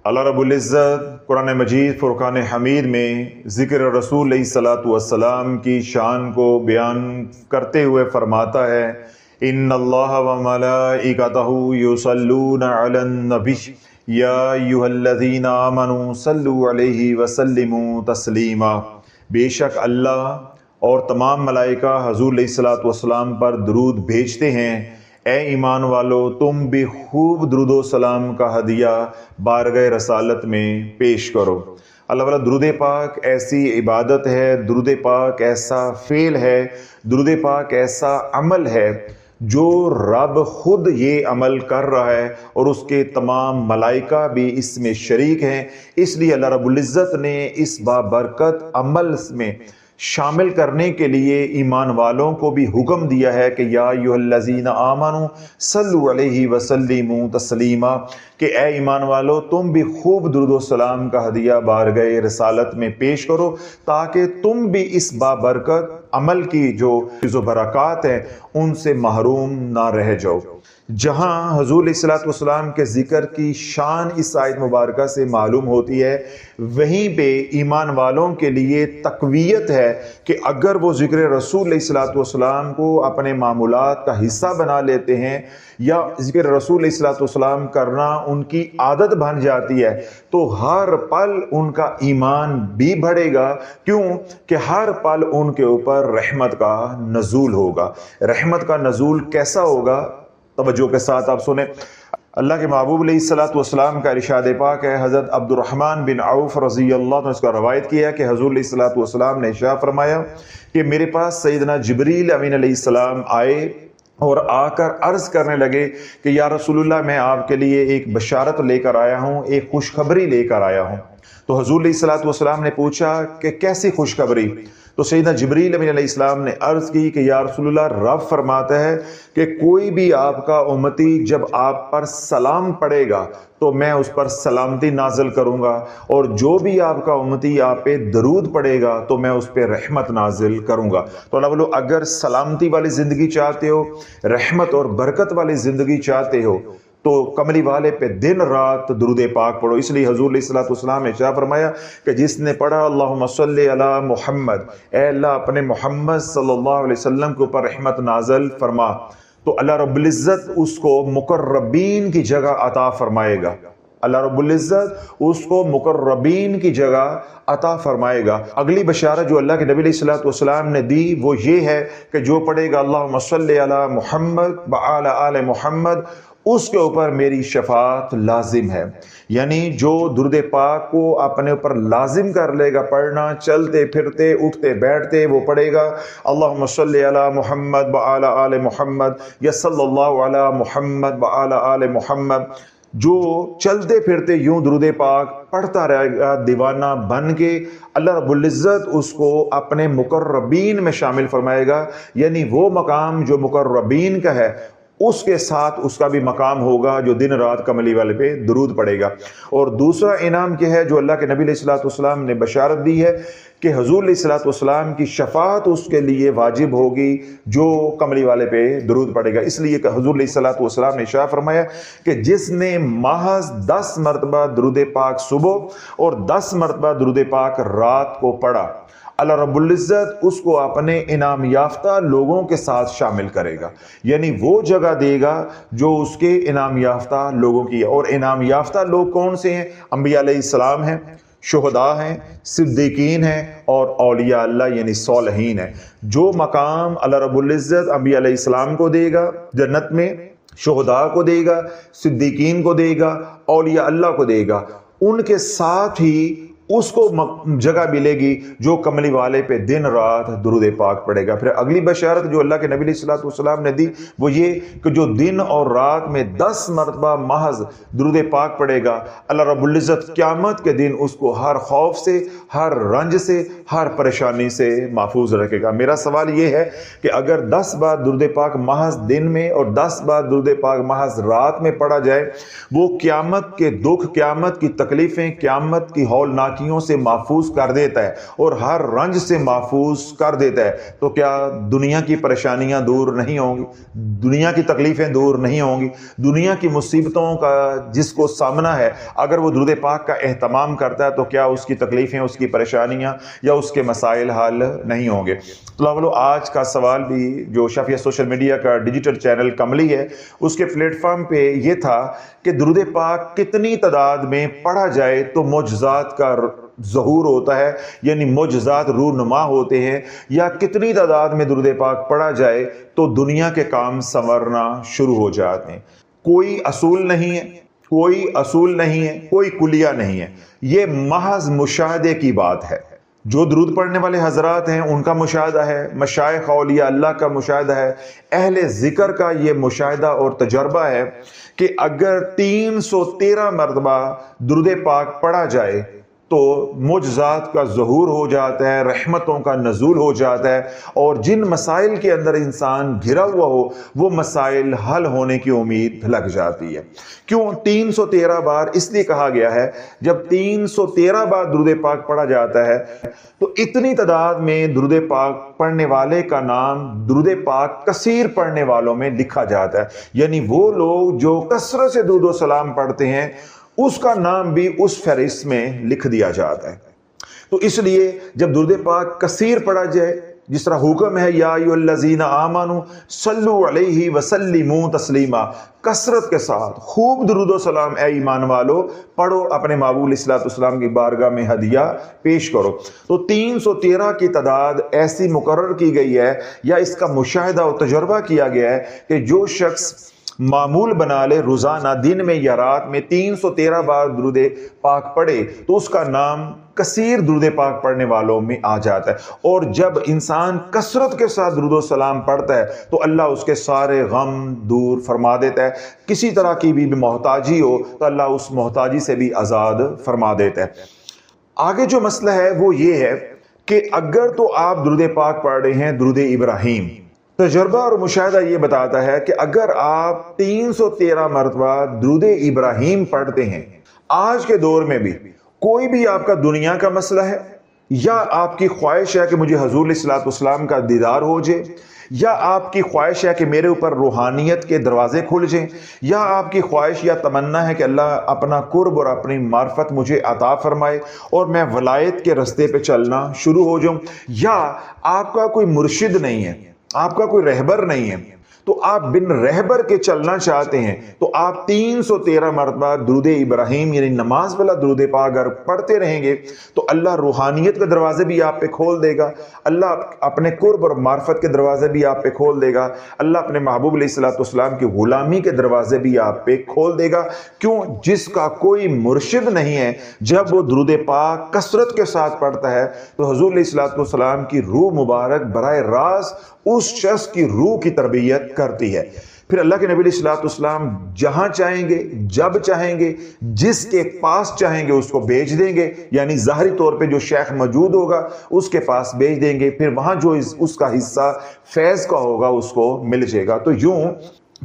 اللہ رب العزت قرآن مجید فرقان حمید میں ذکر رسول علیہ الصلوۃ والسلام کی شان کو بیان کرتے ہوئے فرماتا ہے ان اللہ وملائکتہ یصلون علی النبی یا ایھا الذین آمنوا صلوا علیہ وسلموا تسلیما۔ بے شک اللہ اور تمام ملائکہ حضور علیہ الصلوۃ والسلام پر درود بھیجتے ہیں۔ اے ایمان والو تم بھی خوب درود و سلام کا ہدیہ بارگاہ رسالت میں پیش کرو۔ اللہ تعالیٰ درود پاک ایسی عبادت ہے، درود پاک ایسا فعل ہے، درود پاک ایسا عمل ہے جو رب خود یہ عمل کر رہا ہے اور اس کے تمام ملائکہ بھی اس میں شریک ہیں۔ اس لیے اللہ رب العزت نے اس بابرکت عمل میں شامل کرنے کے لیے ایمان والوں کو بھی حکم دیا ہے کہ یا ایھا الذین آمنوا صلوا علیہ وسلموا تسلیما، کہ اے ایمان والو تم بھی خوب درود و سلام کا ہدیہ بارگاہ رسالت میں پیش کرو تاکہ تم بھی اس بابرکت عمل کی جو برکات ہیں ان سے محروم نہ رہ جاؤ۔ جہاں حضور علیہ الصلوۃ والسلام کے ذکر کی شان اس آیت مبارکہ سے معلوم ہوتی ہے، وہیں پہ ایمان والوں کے لیے تقویت ہے کہ اگر وہ ذکر رسول علیہ الصلوۃ والسلام کو اپنے معمولات کا حصہ بنا لیتے ہیں یا ذکر رسول علیہ الصلوۃ والسلام کرنا ان کی عادت بن جاتی ہے تو ہر پل ان کا ایمان بھی بڑھے گا۔ کیوں کہ ہر پل ان کے اوپر رحمت کا نزول ہوگا۔ رحمت کا نزول کیسا ہوگا؟ توجہ کے ساتھ آپ سنیں۔ اللہ کے محبوب علیہ الصلوۃ والسلام کا ارشاد پاک ہے، حضرت عبد الرحمن بن عوف رضی اللہ عنہ اس کا روایت کیا کہ حضور علیہ الصلوۃ والسلام نے ارشاد فرمایا کہ میرے پاس سیدنا جبریل امین علیہ السلام آئے اور آ کر عرض کرنے لگے کہ یا رسول اللہ میں آپ کے لیے ایک بشارت لے کر آیا ہوں، ایک خوشخبری لے کر آیا ہوں۔ تو حضور علیہ الصلوۃ والسلام نے پوچھا کہ کیسی خوشخبری؟ تو سیدنا جبریل امین علیہ السلام نے عرض کی کہ یا رسول اللہ رب فرماتا ہے کہ کوئی بھی آپ کا امتی جب آپ پر سلام پڑھے گا تو میں اس پر سلامتی نازل کروں گا، اور جو بھی آپ کا امتی آپ پہ درود پڑھے گا تو میں اس پہ رحمت نازل کروں گا۔ تو اللہ بولو اگر سلامتی والی زندگی چاہتے ہو، رحمت اور برکت والی زندگی چاہتے ہو تو کملی والے پہ دن رات درود پاک پڑھو۔ اس لیے حضور علیہ الصلوۃ والسلام نے کیا فرمایا کہ جس نے پڑھا اللہم صلی علی محمد، اے اللہ اپنے محمد صلی اللہ علیہ وسلم کے اوپر رحمت نازل فرما، تو اللہ رب العزت اس کو مقربین کی جگہ عطا فرمائے گا۔ اللہ رب العزت اس کو مقربین کی جگہ عطا فرمائے گا۔ اگلی بشارت جو اللہ کے نبی علیہ الصلوۃ والسلام نے دی وہ یہ ہے کہ جو پڑھے گا اللہم صلی علی محمد وعلی آل محمد، اس کے اوپر میری شفاعت لازم ہے۔ یعنی جو درود پاک کو اپنے اوپر لازم کر لے گا پڑھنا، چلتے پھرتے اٹھتے بیٹھتے وہ پڑھے گا اللہم صلی علی محمد وعلی آل محمد یا صلی اللہ علی محمد وعلی آل محمد، جو چلتے پھرتے یوں درود پاک پڑھتا رہے گا دیوانہ بن کے، اللہ رب العزت اس کو اپنے مقربین میں شامل فرمائے گا۔ یعنی وہ مقام جو مقربین کا ہے اس کے ساتھ اس کا بھی مقام ہوگا جو دن رات کملی والے پہ درود پڑے گا۔ اور دوسرا انعام کیا ہے جو اللہ کے نبی علیہ الصلوۃ والسلام نے بشارت دی ہے کہ حضور علیہ الصلوۃ والسلام کی شفاعت اس کے لیے واجب ہوگی جو کملی والے پہ درود پڑے گا۔ اس لیے کہ حضور علیہ الصلوۃ والسلام نے ارشاد فرمایا کہ جس نے محض 10 مرتبہ درود پاک صبح اور 10 مرتبہ درود پاک رات کو پڑھا، اللہ رب العزت اس کو اپنے انعام یافتہ لوگوں کے ساتھ شامل کرے گا۔ یعنی وہ جگہ دے گا جو اس کے انعام یافتہ لوگوں کی ہے۔ اور انعام یافتہ لوگ کون سے ہیں؟ انبیاء علیہ السلام ہیں، شہداء ہیں، صدیقین ہیں اور اولیاء اللہ یعنی صالحین ہیں۔ جو مقام اللہ رب العزت انبیاء علیہ السلام کو دے گا جنت میں، شہداء کو دے گا، صدیقین کو دے گا، اولیاء اللہ کو دے گا، ان کے ساتھ ہی اس کو جگہ ملے گی جو کملی والے پہ دن رات درود پاک پڑے گا۔ پھر اگلی بشارت جو اللہ کے نبی علیہ الصلوۃ والسلام نے دی وہ یہ کہ جو دن اور رات میں 10 مرتبہ محض درود پاک پڑے گا، اللہ رب العزت قیامت کے دن اس کو ہر خوف سے، ہر رنج سے، ہر پریشانی سے محفوظ رکھے گا۔ میرا سوال یہ ہے کہ اگر 10 بار درود پاک محض دن میں اور 10 بار درود پاک محض رات میں پڑھا جائے، وہ قیامت کے دکھ، قیامت کی تکلیفیں، قیامت کی ہولناکی تلخیوں سے محفوظ کر دیتا ہے اور ہر رنج سے محفوظ کر دیتا ہے، تو کیا دنیا کی پریشانیاں دور نہیں ہوں گی؟ دنیا کی تکلیفیں دور نہیں ہوں گی؟ دنیا کی مصیبتوں کا جس کو سامنا ہے، اگر وہ درود پاک کا اہتمام کرتا ہے تو کیا اس کی تکلیفیں، اس کی پریشانیاں یا اس کے مسائل حل نہیں ہوں گے؟ تو آج کا سوال بھی جو شفیع سوشل میڈیا کا ڈیجیٹل چینل کملی ہے اس کے پلیٹ فارم پہ یہ تھا کہ درود پاک کتنی تعداد میں پڑھا جائے تو معجزات کا ظہور ہوتا ہے، یعنی معجزات رونما ہوتے ہیں، یا کتنی تعداد میں درود پاک پڑھا جائے تو دنیا کے کام سنورنا شروع ہو جاتے ہیں؟ کوئی اصول نہیں ہے، کوئی اصول نہیں ہے، کوئی کلیہ نہیں ہے، یہ محض مشاہدے کی بات ہے۔ جو درود پڑھنے والے حضرات ہیں ان کا مشاہدہ ہے، مشائخ اولیاء اللہ کا مشاہدہ ہے، اہل ذکر کا یہ مشاہدہ اور تجربہ ہے کہ اگر 313 مرتبہ درود پاک پڑھا جائے تو معجزات کا ظہور ہو جاتا ہے، رحمتوں کا نزول ہو جاتا ہے، اور جن مسائل کے اندر انسان گھرا ہوا ہو وہ مسائل حل ہونے کی امید لگ جاتی ہے۔ کیوں 313 بار؟ اس لیے کہا گیا ہے جب 313 بار درود پاک پڑھا جاتا ہے تو اتنی تعداد میں درود پاک پڑھنے والے کا نام درود پاک کثیر پڑھنے والوں میں لکھا جاتا ہے، یعنی وہ لوگ جو کثرت سے درود و سلام پڑھتے ہیں اس کا نام بھی اس فہرست میں لکھ دیا جاتا ہے۔ تو اس لیے جب درود پاک کثیر پڑھا جائے، جس طرح حکم ہے یا ایھا الذین آمنوا صلوا علیہ وسلموا تسلیما، کثرت کے ساتھ خوب درود و سلام اے ایمان والو پڑھو، اپنے محبوب علیہ الصلوۃ والسلام کی بارگاہ میں ہدیہ پیش کرو۔ تو 313 کی تعداد ایسی مقرر کی گئی ہے یا اس کا مشاہدہ اور تجربہ کیا گیا ہے کہ جو شخص معمول بنا لے روزانہ دن میں یا رات میں 313 بار درود پاک پڑھے تو اس کا نام کثیر درود پاک پڑھنے والوں میں آ جاتا ہے۔ اور جب انسان کثرت کے ساتھ درود و سلام پڑھتا ہے تو اللہ اس کے سارے غم دور فرما دیتا ہے، کسی طرح کی بھی محتاجی ہو تو اللہ اس محتاجی سے بھی آزاد فرما دیتا ہے۔ آگے جو مسئلہ ہے وہ یہ ہے کہ اگر تو آپ درود پاک پڑھ رہے ہیں درود ابراہیم، تجربہ اور مشاہدہ یہ بتاتا ہے کہ اگر آپ 313 مرتبہ درود ابراہیم پڑھتے ہیں، آج کے دور میں بھی کوئی بھی آپ کا دنیا کا مسئلہ ہے، یا آپ کی خواہش ہے کہ مجھے حضور علیہ الصلوۃ والسلام کا دیدار ہو جائے، یا آپ کی خواہش ہے کہ میرے اوپر روحانیت کے دروازے کھل جائیں، یا آپ کی خواہش یا تمنا ہے کہ اللہ اپنا قرب اور اپنی معرفت مجھے عطا فرمائے اور میں ولایت کے رستے پہ چلنا شروع ہو جاؤں، یا آپ کا کوئی مرشد نہیں ہے، آپ کا کوئی رہبر نہیں ہے، تو آپ بن رہبر کے چلنا چاہتے ہیں تو آپ 313 مرتبہ درود ابراہیم یعنی نماز والا درود پاک اگر پڑھتے رہیں گے تو اللہ روحانیت کے دروازے بھی آپ پہ کھول دے گا، اللہ اپنے قرب اور معرفت کے دروازے بھی آپ پہ کھول دے گا، اللہ اپنے محبوب علیہ الصلوۃ والسلام کی غلامی کے دروازے بھی آپ پہ کھول دے گا۔ کیوں؟ جس کا کوئی مرشد نہیں ہے جب وہ درود پاک کثرت کے ساتھ پڑھتا ہے تو حضور علیہ الصلوۃ والسلام کی روح مبارک براہ راست اس شخص کی روح کی تربیت کرتی ہے۔ پھر اللہ کے نبی علیہ الصلوۃ والسلام جہاں چاہیں گے، جب چاہیں گے، جس کے پاس چاہیں گے اس کو بھیج دیں گے، یعنی ظاہری طور پہ جو شیخ موجود ہوگا اس کے پاس بھیج دیں گے، پھر وہاں جو اس کا حصہ فیض کا ہوگا اس کو مل جائے گا۔ تو یوں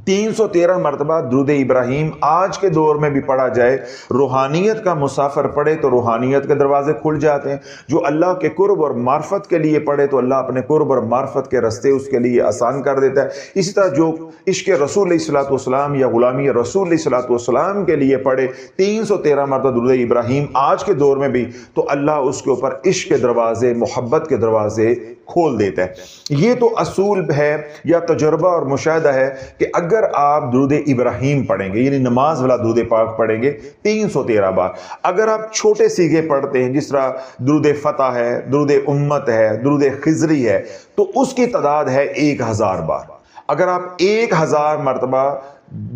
313 مرتبہ درود ابراہیم آج کے دور میں بھی پڑھا جائے، روحانیت کا مسافر پڑھے تو روحانیت کے دروازے کھل جاتے ہیں، جو اللہ کے قرب اور معرفت کے لیے پڑھے تو اللہ اپنے قرب اور معرفت کے راستے اس کے لیے آسان کر دیتا ہے۔ اسی طرح جو عشق رسول علیہ الصلوۃ والسلام یا غلامی رسول علیہ الصلوۃ والسلام کے لیے پڑھے 313 مرتبہ درود ابراہیم آج کے دور میں بھی تو اللہ اس کے اوپر عشق کے دروازے، محبت کے دروازے کھول دیتا ہے۔ یہ تو اصول ہے یا تجربہ اور مشاہدہ ہے کہ اگر آپ درود ابراہیم پڑھیں گے یعنی نماز والا درود پاک پڑھیں گے 313 بار، اگر آپ چھوٹے سیغے پڑھتے ہیں جس طرح درود فتح ہے، درود امت ہے، درود خضری ہے، تو اس کی تعداد ہے 1000 بار۔ اگر آپ 1000 مرتبہ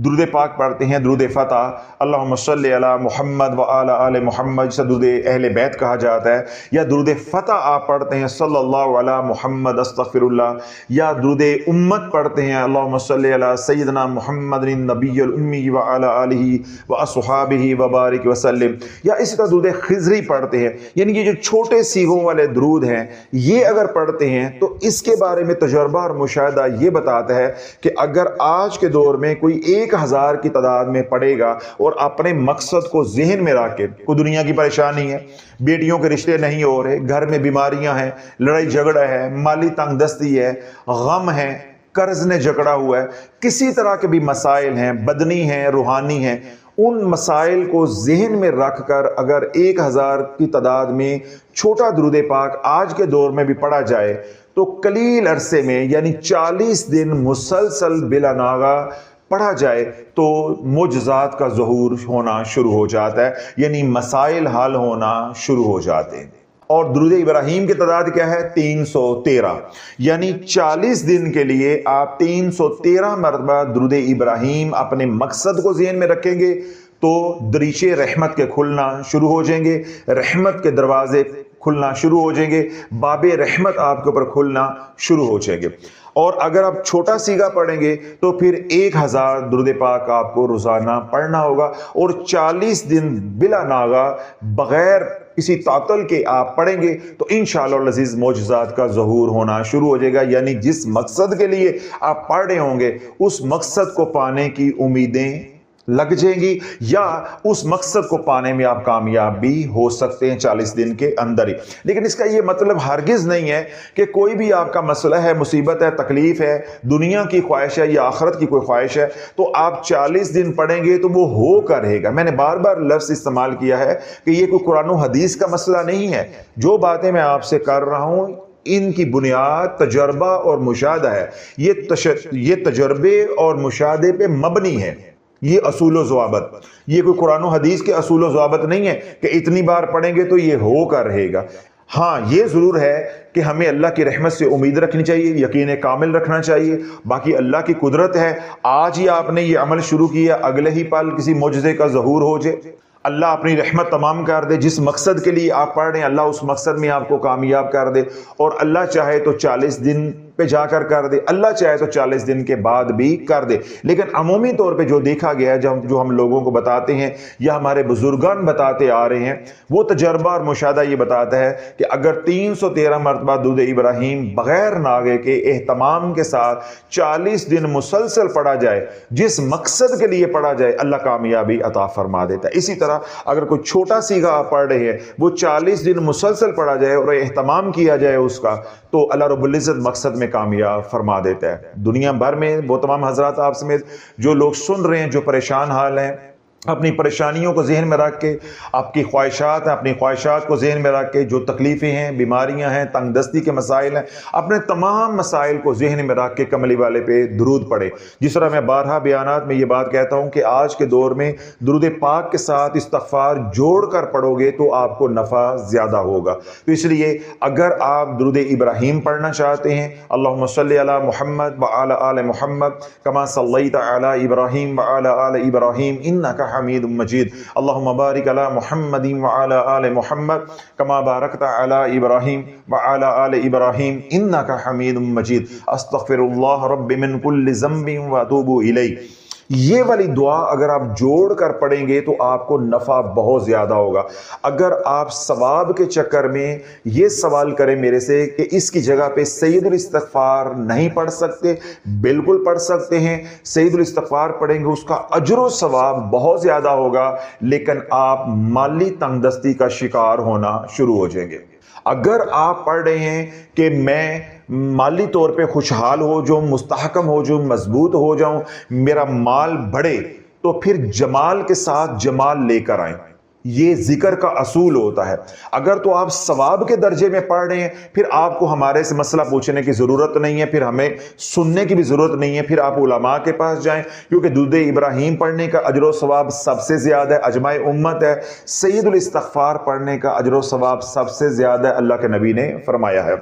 درود پاک پڑھتے ہیں، درود فتح اللہم صلی علی محمد و آل آل محمد جسے درود اہل بیت کہا جاتا ہے، یا درود فتح آپ پڑھتے ہیں صلی اللہ علی محمد استغفر اللہ، یا درود امت پڑھتے ہیں اللہم صلی علی سیدنا محمد النبی الامی و آل آلہ و اصحابہ و بارک وسلم، یا اسی طرح درود خضری پڑھتے ہیں۔ یعنی یہ جو چھوٹے سیغوں والے درود ہیں یہ اگر پڑھتے ہیں تو اس کے بارے میں تجربہ اور مشاہدہ یہ بتاتا ہے کہ اگر آج کے دور میں کوئی 1000 کی تعداد میں پڑھے گا اور اپنے مقصد کو ذہن میں رکھ کے، کوئی دنیا کی پریشانی ہے، بیٹیوں کے رشتے نہیں ہو رہے، گھر میں بیماریاں ہیں، لڑائی جھگڑا ہے، مالی تنگ دستی ہے، غم ہے، قرض نے جکڑا ہوا ہے، کسی طرح کے بھی مسائل ہیں، بدنی ہیں، روحانی ہیں، ان مسائل کو ذہن میں رکھ کر اگر 1000 کی تعداد میں چھوٹا درود پاک آج کے دور میں بھی پڑھا جائے تو قلیل عرصے میں یعنی 40 دن مسلسل بلا ناغہ پڑھا جائے تو معجزات کا ظہور ہونا شروع ہو جاتا ہے، یعنی مسائل حل ہونا شروع ہو جاتے ہیں۔ اور درود ابراہیم کی تعداد کیا ہے؟ 313، یعنی 40 دن کے لیے آپ 313 مرتبہ درود ابراہیم اپنے مقصد کو ذہن میں رکھیں گے تو دریچے رحمت کے کھلنا شروع ہو جائیں گے، رحمت کے دروازے کھلنا شروع ہو جائیں گے، باب رحمت آپ کے اوپر کھلنا شروع ہو جائیں گے۔ اور اگر آپ چھوٹا سیگا پڑھیں گے تو پھر 1000 درود پاک آپ کو روزانہ پڑھنا ہوگا، اور 40 دن بلا ناغہ بغیر کسی تعطل کے آپ پڑھیں گے تو انشاءاللہ العزیز معجزات کا ظہور ہونا شروع ہو جائے گا، یعنی جس مقصد کے لیے آپ پڑھ رہے ہوں گے اس مقصد کو پانے کی امیدیں لگ جائیں گی، یا اس مقصد کو پانے میں آپ کامیاب بھی ہو سکتے ہیں 40 دن کے اندر ہی۔ لیکن اس کا یہ مطلب ہرگز نہیں ہے کہ کوئی بھی آپ کا مسئلہ ہے، مصیبت ہے، تکلیف ہے، دنیا کی خواہش ہے یا آخرت کی کوئی خواہش ہے تو آپ 40 دن پڑھیں گے تو وہ ہو کر رہے گا۔ میں نے بار بار لفظ استعمال کیا ہے کہ یہ کوئی قرآن و حدیث کا مسئلہ نہیں ہے، جو باتیں میں آپ سے کر رہا ہوں ان کی بنیاد تجربہ اور مشاہدہ ہے، یہ تجربے اور مشاہدے پہ مبنی ہے، یہ اصول و ضوابط، یہ کوئی قرآن و حدیث کے اصول و ضوابط نہیں ہے کہ اتنی بار پڑھیں گے تو یہ ہو کر رہے گا۔ ہاں یہ ضرور ہے کہ ہمیں اللہ کی رحمت سے امید رکھنی چاہیے، یقین کامل رکھنا چاہیے، باقی اللہ کی قدرت ہے، آج ہی آپ نے یہ عمل شروع کیا، اگلے ہی پل کسی معجزے کا ظہور ہو جائے، اللہ اپنی رحمت تمام کر دے، جس مقصد کے لیے آپ پڑھ رہے ہیں اللہ اس مقصد میں آپ کو کامیاب کر دے، اور اللہ چاہے تو 40 دن پہ جا کر دے، اللہ چاہے تو 40 دن کے بعد بھی کر دے۔ لیکن عمومی طور پہ جو دیکھا گیا ہے، جو ہم لوگوں کو بتاتے ہیں یا ہمارے بزرگان بتاتے آ رہے ہیں، وہ تجربہ اور مشاہدہ یہ بتاتا ہے کہ اگر 313 مرتبہ درود ابراہیم بغیر ناغے کے اہتمام کے ساتھ 40 دن مسلسل پڑھا جائے، جس مقصد کے لیے پڑھا جائے، اللہ کامیابی عطا فرما دیتا ہے۔ اسی طرح اگر کوئی چھوٹا سیگا آپ پڑھ رہے ہیں، وہ 40 دن مسلسل پڑھا جائے اور اہتمام کیا جائے اس کا، تو اللہ رب العزت مقصد میں کامیاب فرما دیتا ہے۔ دنیا بھر میں وہ تمام حضرات آپ سمیت جو لوگ سن رہے ہیں، جو پریشان حال ہیں، اپنی پریشانیوں کو ذہن میں رکھ کے، آپ کی خواہشات ہیں، اپنی خواہشات کو ذہن میں رکھ کے، جو تکلیفیں ہیں، بیماریاں ہیں، تنگ دستی کے مسائل ہیں، اپنے تمام مسائل کو ذہن میں رکھ کے کملی والے پہ درود پڑھے۔ جس طرح میں بارہا بیانات میں یہ بات کہتا ہوں کہ آج کے دور میں درود پاک کے ساتھ استغفار جوڑ کر پڑھو گے تو آپ کو نفع زیادہ ہوگا۔ تو اس لیے اگر آپ درود ابراہیم پڑھنا چاہتے ہیں، اللہم صلی علی محمد وعلی آل محمد کما صلیت علی ابراہیم وعلی آل ابراہیم انک حمید مجید، اللہم بارک علی محمد وعلی آل محمد کما بارکت علی ابراہیم وعلی آل ابراہیم انک حمید مجید، استغفر اللہ رب من کل ذنب واتوب الیہ۔ یہ والی دعا اگر آپ جوڑ کر پڑھیں گے تو آپ کو نفع بہت زیادہ ہوگا۔ اگر آپ ثواب کے چکر میں یہ سوال کریں میرے سے کہ اس کی جگہ پہ سید الاستغفار نہیں پڑھ سکتے، بالکل پڑھ سکتے ہیں، سید الاستغفار پڑھیں گے، اس کا اجر و ثواب بہت زیادہ ہوگا، لیکن آپ مالی تنگ دستی کا شکار ہونا شروع ہو جائیں گے۔ اگر آپ پڑھ رہے ہیں کہ میں مالی طور پہ خوشحال ہو جاؤں، مستحکم ہو جاؤں، مضبوط ہو جاؤں، میرا مال بڑھے، تو پھر جمال کے ساتھ جمال لے کر آئیں، یہ ذکر کا اصول ہوتا ہے۔ اگر تو آپ ثواب کے درجے میں پڑھ رہے ہیں، پھر آپ کو ہمارے سے مسئلہ پوچھنے کی ضرورت نہیں ہے، پھر ہمیں سننے کی بھی ضرورت نہیں ہے، پھر آپ علماء کے پاس جائیں، کیونکہ درود ابراہیم پڑھنے کا اجر و ثواب سب سے زیادہ ہے، اجماع امت ہے۔ سید الاستغفار پڑھنے کا اجر و ثواب سب سے زیادہ ہے، اللہ کے نبی نے فرمایا ہے۔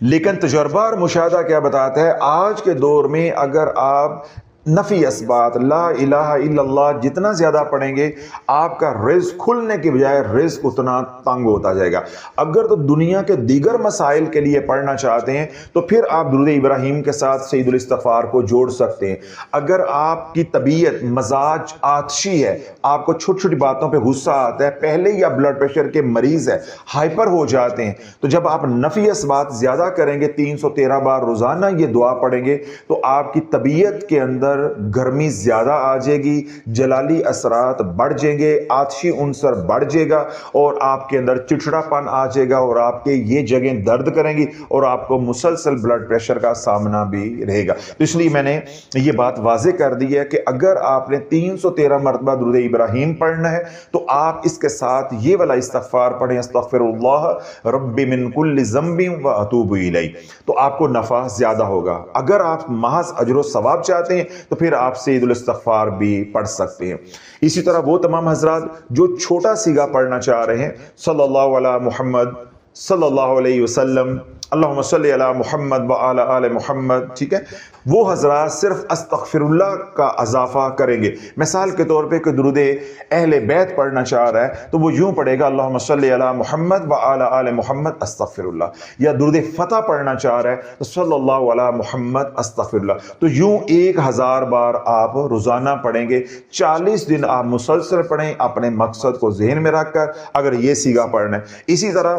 لیکن تجربہ اور مشاہدہ کیا بتاتا ہے؟ آج کے دور میں اگر آپ نفی اثبات لا الہ الا اللہ جتنا زیادہ پڑھیں گے، آپ کا رزق کھلنے کی بجائے رزق اتنا تنگ ہوتا جائے گا۔ اگر تو دنیا کے دیگر مسائل کے لیے پڑھنا چاہتے ہیں تو پھر آپ درود ابراہیم کے ساتھ سید الاستغفار کو جوڑ سکتے ہیں۔ اگر آپ کی طبیعت مزاج آتشی ہے، آپ کو چھوٹی چھوٹی باتوں پہ غصہ آتا ہے، پہلے یا بلڈ پریشر کے مریض ہے، ہائپر ہو جاتے ہیں، تو جب آپ نفی اثبات زیادہ کریں گے، 313 بار روزانہ یہ دعا پڑھیں گے، تو آپ کی طبیعت کے اندر اندر گرمی زیادہ آ جائے گی، جلالی اثرات بڑھ جائیں گے، آتشی عنصر بڑھ جائے گا اور آپ کے اندر چڑچڑا پن آ جائے گا اور آپ کے یہ جگہیں درد کریں گی اور آپ کو مسلسل بلڈ پریشر کا سامنا بھی رہے گا۔ تو اس لیے میں نے یہ بات واضح کر دی ہے کہ اگر آپ نے 313 مرتبہ درود ابراہیم پڑھنا ہے تو آپ اس کے ساتھ یہ والا استغفار پڑھیں، استغفر اللہ رب من کل ذنب و اتوب الیہ، تو آپ کو نفع زیادہ ہوگا۔ اگر آپ محض اجر و ثواب چاہتے ہیں تو پھر آپ سید الاستغفار بھی پڑھ سکتے ہیں۔ اسی طرح وہ تمام حضرات جو چھوٹا سیگا پڑھنا چاہ رہے ہیں، صلی اللہ علی محمد صلی اللہ علیہ وسلم، اللہم صلی علی محمد وعلی آل محمد، ٹھیک ہے، وہ حضرات صرف استغفر اللہ کا اضافہ کریں گے۔ مثال کے طور پہ کہ درود اہل بیت پڑھنا چاہ رہا ہے تو وہ یوں پڑھے گا اللہم صلی علی محمد وعلی آل محمد استغفر اللہ، یا درود فتح پڑھنا چاہ رہا ہے تو صلی اللہ علی محمد استغفر اللہ، تو یوں 1000 بار آپ روزانہ پڑھیں گے۔ 40 دن آپ مسلسل پڑھیں اپنے مقصد کو ذہن میں رکھ کر، اگر یہ سیگا پڑھنا ہے۔ اسی طرح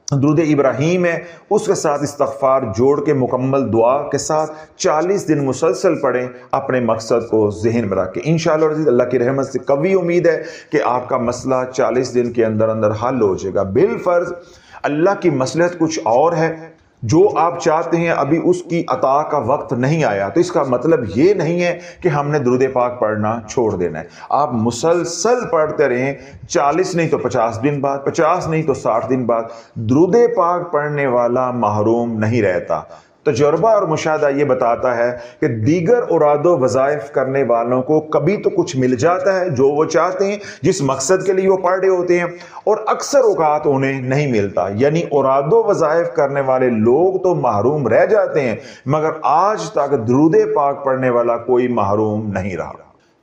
درود ابراہیم ہے، اس کے ساتھ استغفار جوڑ کے مکمل دعا کے ساتھ 40 دن مسلسل پڑھیں اپنے مقصد کو ذہن میں رکھ کے۔ انشاءاللہ عزیز اللہ کی رحمت سے قوی امید ہے کہ آپ کا مسئلہ 40 دن کے اندر اندر حل ہو جائے گا۔ بالفرض اللہ کی مصلحت کچھ اور ہے، جو آپ چاہتے ہیں ابھی اس کی عطا کا وقت نہیں آیا، تو اس کا مطلب یہ نہیں ہے کہ ہم نے درود پاک پڑھنا چھوڑ دینا ہے۔ آپ مسلسل پڑھتے رہیں، 40 نہیں تو 50 دن بعد، 50 نہیں تو 60 دن بعد، درود پاک پڑھنے والا محروم نہیں رہتا۔ تجربہ اور مشاہدہ یہ بتاتا ہے کہ دیگر اوراد و وظائف کرنے والوں کو کبھی تو کچھ مل جاتا ہے جو وہ چاہتے ہیں، جس مقصد کے لیے وہ پڑھ رہے ہوتے ہیں، اور اکثر اوقات انہیں نہیں ملتا۔ یعنی اوراد و وظائف کرنے والے لوگ تو محروم رہ جاتے ہیں، مگر آج تک درود پاک پڑھنے والا کوئی محروم نہیں رہا۔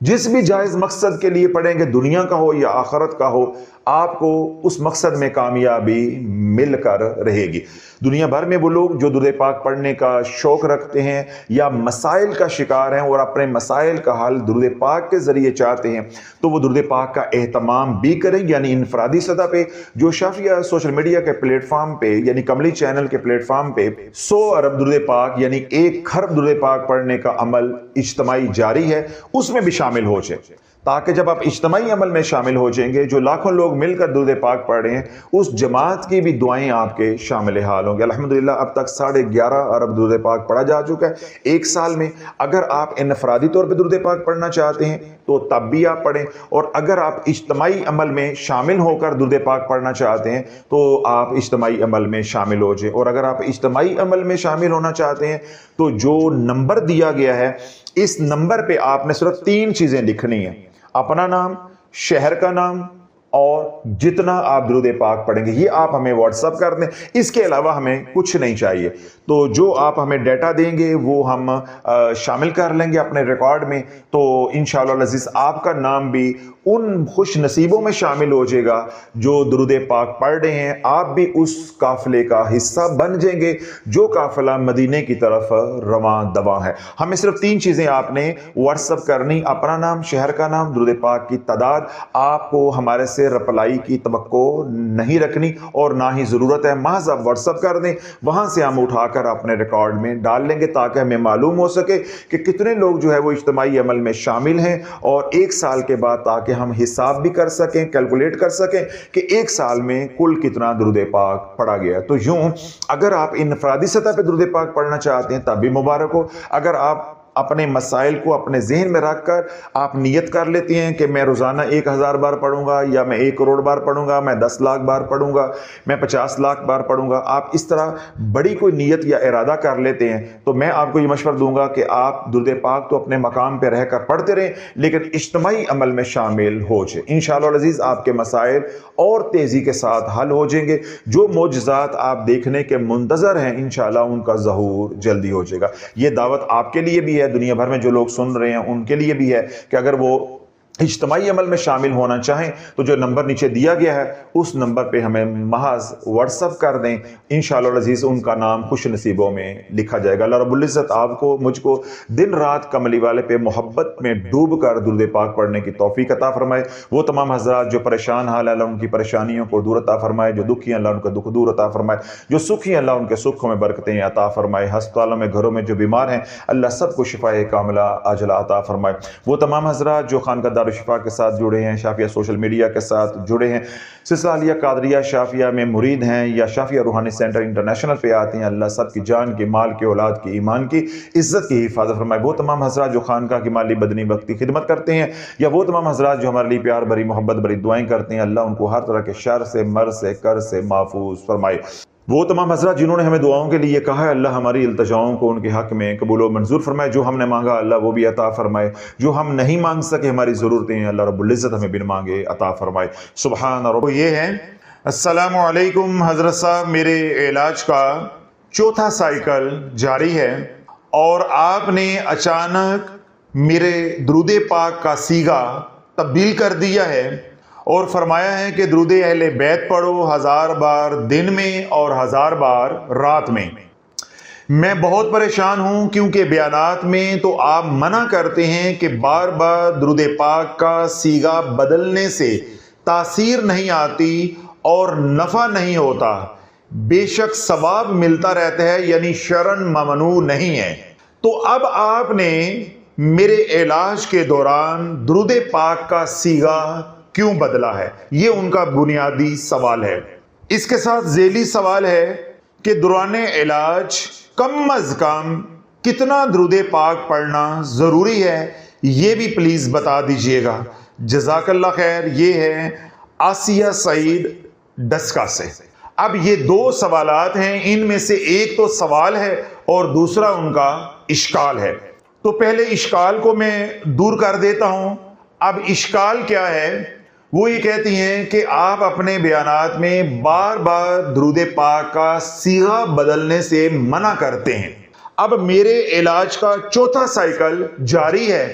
جس بھی جائز مقصد کے لیے پڑھیں گے، دنیا کا ہو یا آخرت کا ہو، آپ کو اس مقصد میں کامیابی مل کر رہے گی۔ دنیا بھر میں وہ لوگ جو درود پاک پڑھنے کا شوق رکھتے ہیں یا مسائل کا شکار ہیں اور اپنے مسائل کا حل درود پاک کے ذریعے چاہتے ہیں، تو وہ درود پاک کا اہتمام بھی کریں، یعنی انفرادی سطح پہ جو شافیہ سوشل میڈیا کے پلیٹ فارم پہ یعنی کملی چینل کے پلیٹ فارم پہ 100 ارب درود پاک یعنی 1 خرب درود پاک پڑھنے کا عمل اجتماعی جاری ہے، اس میں بھی شامل ہو جائے، تاکہ جب آپ اجتماعی عمل میں شامل ہو جائیں گے، جو لاکھوں لوگ مل کر درود پاک پڑھ رہے ہیں، اس جماعت کی بھی دعائیں آپ کے شامل حال ہوں گے۔ الحمدللہ اب تک 11.5 ارب درود پاک پڑھا جا چکا ہے ایک سال میں۔ اگر آپ انفرادی طور پہ درود پاک پڑھنا چاہتے ہیں تو تب بھی آپ پڑھیں، اور اگر آپ اجتماعی عمل میں شامل ہو کر درود پاک پڑھنا چاہتے ہیں تو آپ اجتماعی عمل میں شامل ہو جائیں۔ اور اگر آپ اجتماعی عمل میں شامل ہونا چاہتے ہیں تو جو نمبر دیا گیا ہے، اس نمبر پہ آپ نے صرف 3 چیزیں لکھنی ہیں: اپنا نام، شہر کا نام، اور جتنا آپ درود پاک پڑھیں گے یہ آپ ہمیں واٹس ایپ کر دیں۔ اس کے علاوہ ہمیں کچھ نہیں چاہیے۔ تو جو آپ ہمیں ڈیٹا دیں گے وہ ہم شامل کر لیں گے اپنے ریکارڈ میں، تو انشاءاللہ العزیز آپ کا نام بھی ان خوش نصیبوں میں شامل ہو جائے گا جو درود پاک پڑھ رہے ہیں۔ آپ بھی اس قافلے کا حصہ بن جائیں گے جو قافلہ مدینے کی طرف رواں دواں ہے۔ ہمیں صرف 3 چیزیں آپ نے واٹس ایپ کرنی: اپنا نام، شہر کا نام، درود پاک کی تعداد۔ آپ کو ہمارے سے رپلائی کی توقع نہیں رکھنی اور نہ ہی ضرورت ہے، محض آپ واٹس ایپ کر دیں، وہاں سے ہم اٹھا کر اپنے ریکارڈ میں ڈال لیں گے تاکہ ہمیں معلوم ہو سکے کہ کتنے لوگ جو ہے وہ اجتماعی عمل میں شامل ہیں، اور 1 سال کے بعد تاکہ ہم حساب بھی کر سکیں، کیلکولیٹ کر سکیں کہ 1 سال میں کل کتنا درود پاک پڑھا گیا۔ تو یوں اگر آپ انفرادی سطح پہ درود پاک پڑھنا چاہتے ہیں تب بھی مبارک ہو۔ اگر آپ اپنے مسائل کو اپنے ذہن میں رکھ کر آپ نیت کر لیتے ہیں کہ میں روزانہ 1000 بار پڑھوں گا، یا میں 1 کروڑ بار پڑھوں گا، میں 10 لاکھ بار پڑھوں گا، میں 50 لاکھ بار پڑھوں گا، آپ اس طرح بڑی کوئی نیت یا ارادہ کر لیتے ہیں، تو میں آپ کو یہ مشورہ دوں گا کہ آپ درود پاک تو اپنے مقام پہ رہ کر پڑھتے رہیں، لیکن اجتماعی عمل میں شامل ہو جائیں۔ انشاءاللہ العزیز آپ کے مسائل اور تیزی کے ساتھ حل ہو جائیں گے۔ جو معجزات آپ دیکھنے کے منتظر ہیں انشاءاللہ ان کا ظہور جلدی ہو جائے گا۔ یہ دعوت آپ کے لیے بھی ہے، دنیا بھر میں جو لوگ سن رہے ہیں ان کے لیے بھی ہے کہ اگر وہ اجتماعی عمل میں شامل ہونا چاہیں تو جو نمبر نیچے دیا گیا ہے اس نمبر پہ ہمیں محض واٹس ایپ کر دیں، انشاءاللہ العزیز ان کا نام خوش نصیبوں میں لکھا جائے گا۔ اللہ رب العزت آپ کو مجھ کو دن رات کملی والے پہ محبت میں ڈوب کر درود پاک پڑھنے کی توفیق عطا فرمائے۔ وہ تمام حضرات جو پریشان حال ہے اللہ ان کی پریشانیوں کو دور عطا فرمائے، جو دکھی ہیں اللہ ان کا دکھ دور عطا فرمائے، جو سکھی ہیں اللہ ان کے سکھوں میں برکتیں عطا فرمائے، ہسپتالوں میں گھروں میں جو بیمار ہیں اللہ سب کو شفاء کاملہ عاجلہ عطا فرمائے۔ وہ تمام حضرات جو خانقاہ دارالشفا کے ساتھ جڑے ہیں، شافیہ سوشل میڈیا کے ساتھ جڑے ہیں، سلسلہ عالیہ قادریہ شافیہ میں مرید ہیں یا شافیہ روحانی سینٹر انٹرنیشنل پہ آتے ہیں، اللہ سب کی جان کی، مال کی، اولاد کی، ایمان کی، عزت کی حفاظت فرمائے۔ وہ تمام حضرات جو خانقاہ کی مالی بدنی وقتی خدمت کرتے ہیں یا وہ تمام حضرات جو ہمارے لیے پیار بھری محبت بھری دعائیں کرتے ہیں، اللہ ان کو ہر طرح کے شر سے، مرض سے، قرض سے محفوظ فرمائے۔ وہ تمام حضرات جنہوں نے ہمیں دعاؤں کے لیے کہا ہے اللہ ہماری التجاؤں کو ان کے حق میں قبول و منظور فرمائے، جو ہم نے مانگا اللہ وہ بھی عطا فرمائے، جو ہم نہیں مانگ سکے ہماری ضرورتیں ہیں اللہ رب العزت ہمیں بن مانگے عطا فرمائے۔ سبحان رب۔ یہ ہے السلام علیکم حضرت صاحب، میرے علاج کا چوتھا سائیکل جاری ہے اور آپ نے اچانک میرے درود پاک کا صیغہ تبدیل کر دیا ہے اور فرمایا ہے کہ درود اہل بیت پڑھو 1000 بار دن میں اور 1000 بار رات میں۔ میں بہت پریشان ہوں کیونکہ بیانات میں تو آپ منع کرتے ہیں کہ بار بار درود پاک کا صیغہ بدلنے سے تاثیر نہیں آتی اور نفع نہیں ہوتا، بے شک ثواب ملتا رہتا ہے، یعنی شرعاً ممنوع نہیں ہے۔ تو اب آپ نے میرے علاج کے دوران درود پاک کا صیغہ کیوں بدلا ہے؟ یہ ان کا بنیادی سوال ہے۔ اس کے ساتھ ذیلی سوال ہے کہ دوران علاج کم از کم کتنا درود پاک پڑھنا ضروری ہے، یہ بھی پلیز بتا دیجئے گا، جزاک اللہ خیر۔ یہ ہے آسیہ سعید ڈسکا سے۔ اب یہ دو سوالات ہیں، ان میں سے ایک تو سوال ہے اور دوسرا ان کا اشکال ہے۔ تو پہلے اشکال کو میں دور کر دیتا ہوں۔ اب اشکال کیا ہے؟ وہ یہ کہتی ہیں کہ آپ اپنے بیانات میں بار بار درود پاک کا صیغہ بدلنے سے منع کرتے ہیں۔ اب میرے علاج کا چوتھا سائیکل جاری ہے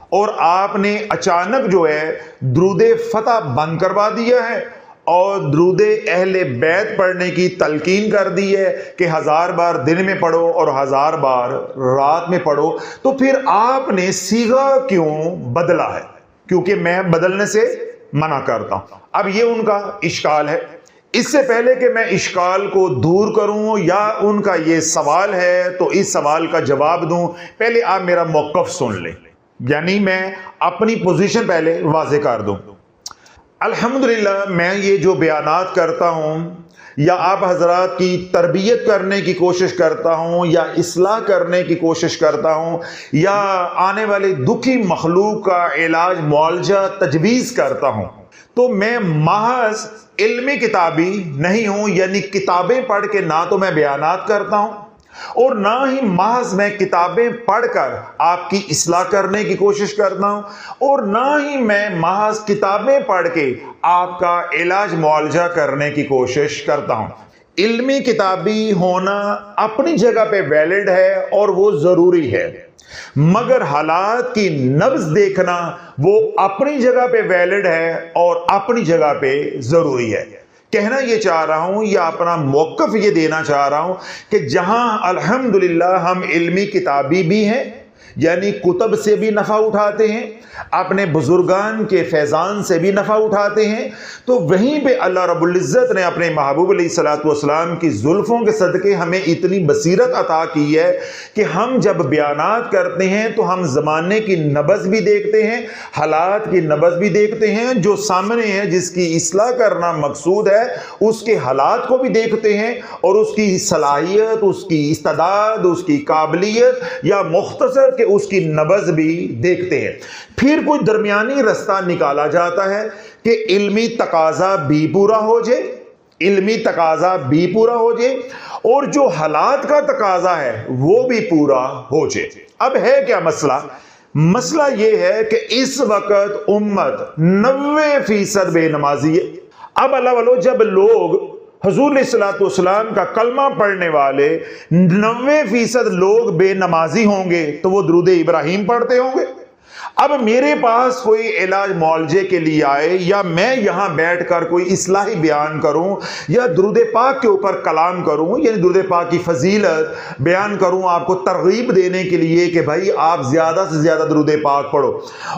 اور آپ نے اچانک جو ہے درود فتح بند کروا دیا ہے اور درود اہل بیت پڑھنے کی تلقین کر دی ہے کہ 1000 بار دن میں پڑھو اور 1000 بار رات میں پڑھو۔ تو پھر آپ نے صیغہ کیوں بدلا ہے؟ کیونکہ میں بدلنے سے منع کرتا ہوں۔ اب یہ ان کا اشکال ہے۔ اس سے پہلے کہ میں اشکال کو دور کروں یا ان کا یہ سوال ہے تو اس سوال کا جواب دوں، پہلے آپ میرا موقف سن لیں، یعنی میں اپنی پوزیشن پہلے واضح کر دوں۔ الحمدللہ میں یہ جو بیانات کرتا ہوں یا آپ حضرات کی تربیت کرنے کی کوشش کرتا ہوں یا اصلاح کرنے کی کوشش کرتا ہوں یا آنے والے دکھی مخلوق کا علاج معالجہ تجویز کرتا ہوں، تو میں محض علمی کتابی نہیں ہوں، یعنی کتابیں پڑھ کے نہ تو میں بیانات کرتا ہوں اور نہ ہی محض میں کتابیں پڑھ کر آپ کی اصلاح کرنے کی کوشش کرتا ہوں اور نہ ہی میں محض کتابیں پڑھ کے آپ کا علاج معالجہ کرنے کی کوشش کرتا ہوں۔ علمی کتابی ہونا اپنی جگہ پہ ویلڈ ہے اور وہ ضروری ہے، مگر حالات کی نبض دیکھنا وہ اپنی جگہ پہ ویلڈ ہے اور اپنی جگہ پہ ضروری ہے۔ کہنا یہ چاہ رہا ہوں یا اپنا موقف یہ دینا چاہ رہا ہوں کہ جہاں الحمدللہ ہم علمی کتابی بھی ہیں، یعنی کتب سے بھی نفع اٹھاتے ہیں، اپنے بزرگان کے فیضان سے بھی نفع اٹھاتے ہیں، تو وہیں پہ اللہ رب العزت نے اپنے محبوب علیہ الصلوۃ والسلام کی زلفوں کے صدقے ہمیں اتنی بصیرت عطا کی ہے کہ ہم جب بیانات کرتے ہیں تو ہم زمانے کی نبض بھی دیکھتے ہیں، حالات کی نبض بھی دیکھتے ہیں، جو سامنے ہے جس کی اصلاح کرنا مقصود ہے اس کے حالات کو بھی دیکھتے ہیں اور اس کی صلاحیت، اس کی استعداد، اس کی قابلیت یا مختصر کہ اس کی نبض بھی دیکھتے ہیں۔ پھر کوئی درمیانی رستہ نکالا جاتا ہے کہ علمی تقاضا بھی پورا ہو جائے، علمی تقاضا بھی پورا ہو جائے اور جو حالات کا تقاضا ہے وہ بھی پورا ہو جائے۔ اب ہے کیا مسئلہ؟ مسئلہ یہ ہے کہ اس وقت امت 90% بے نمازی ہے۔ اب اللہ والو جب لوگ حضور علیہ الصلوۃ والسلام کا کلمہ پڑھنے والے 90% لوگ بے نمازی ہوں گے تو وہ درود ابراہیم پڑھتے ہوں گے۔ اب میرے پاس کوئی علاج معالجے کے لیے آئے یا میں یہاں بیٹھ کر کوئی اصلاحی بیان کروں یا درود پاک کے اوپر کلام کروں، یعنی درود پاک کی فضیلت بیان کروں آپ کو ترغیب دینے کے لیے کہ بھائی آپ زیادہ سے زیادہ درود پاک پڑھو،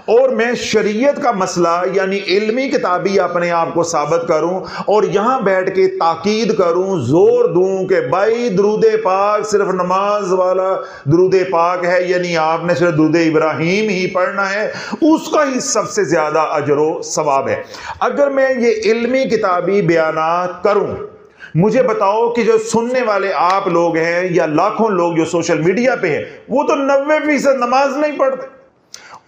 اور میں شریعت کا مسئلہ یعنی علمی کتابی اپنے آپ کو ثابت کروں اور یہاں بیٹھ کے تاکید کروں، زور دوں کہ بھائی درود پاک صرف نماز والا درود پاک ہے، یعنی آپ نے صرف درود ابراہیم ہی پڑھنا ہے، اس کا ہی سب سے زیادہ اجر و ثواب ہے۔ اگر میں یہ علمی کتابی بیانات کروں، مجھے بتاؤ کہ جو سننے والے آپ لوگ ہیں یا لاکھوں لوگ جو سوشل میڈیا پہ ہیں، وہ تو 90% نماز نہیں پڑھتے،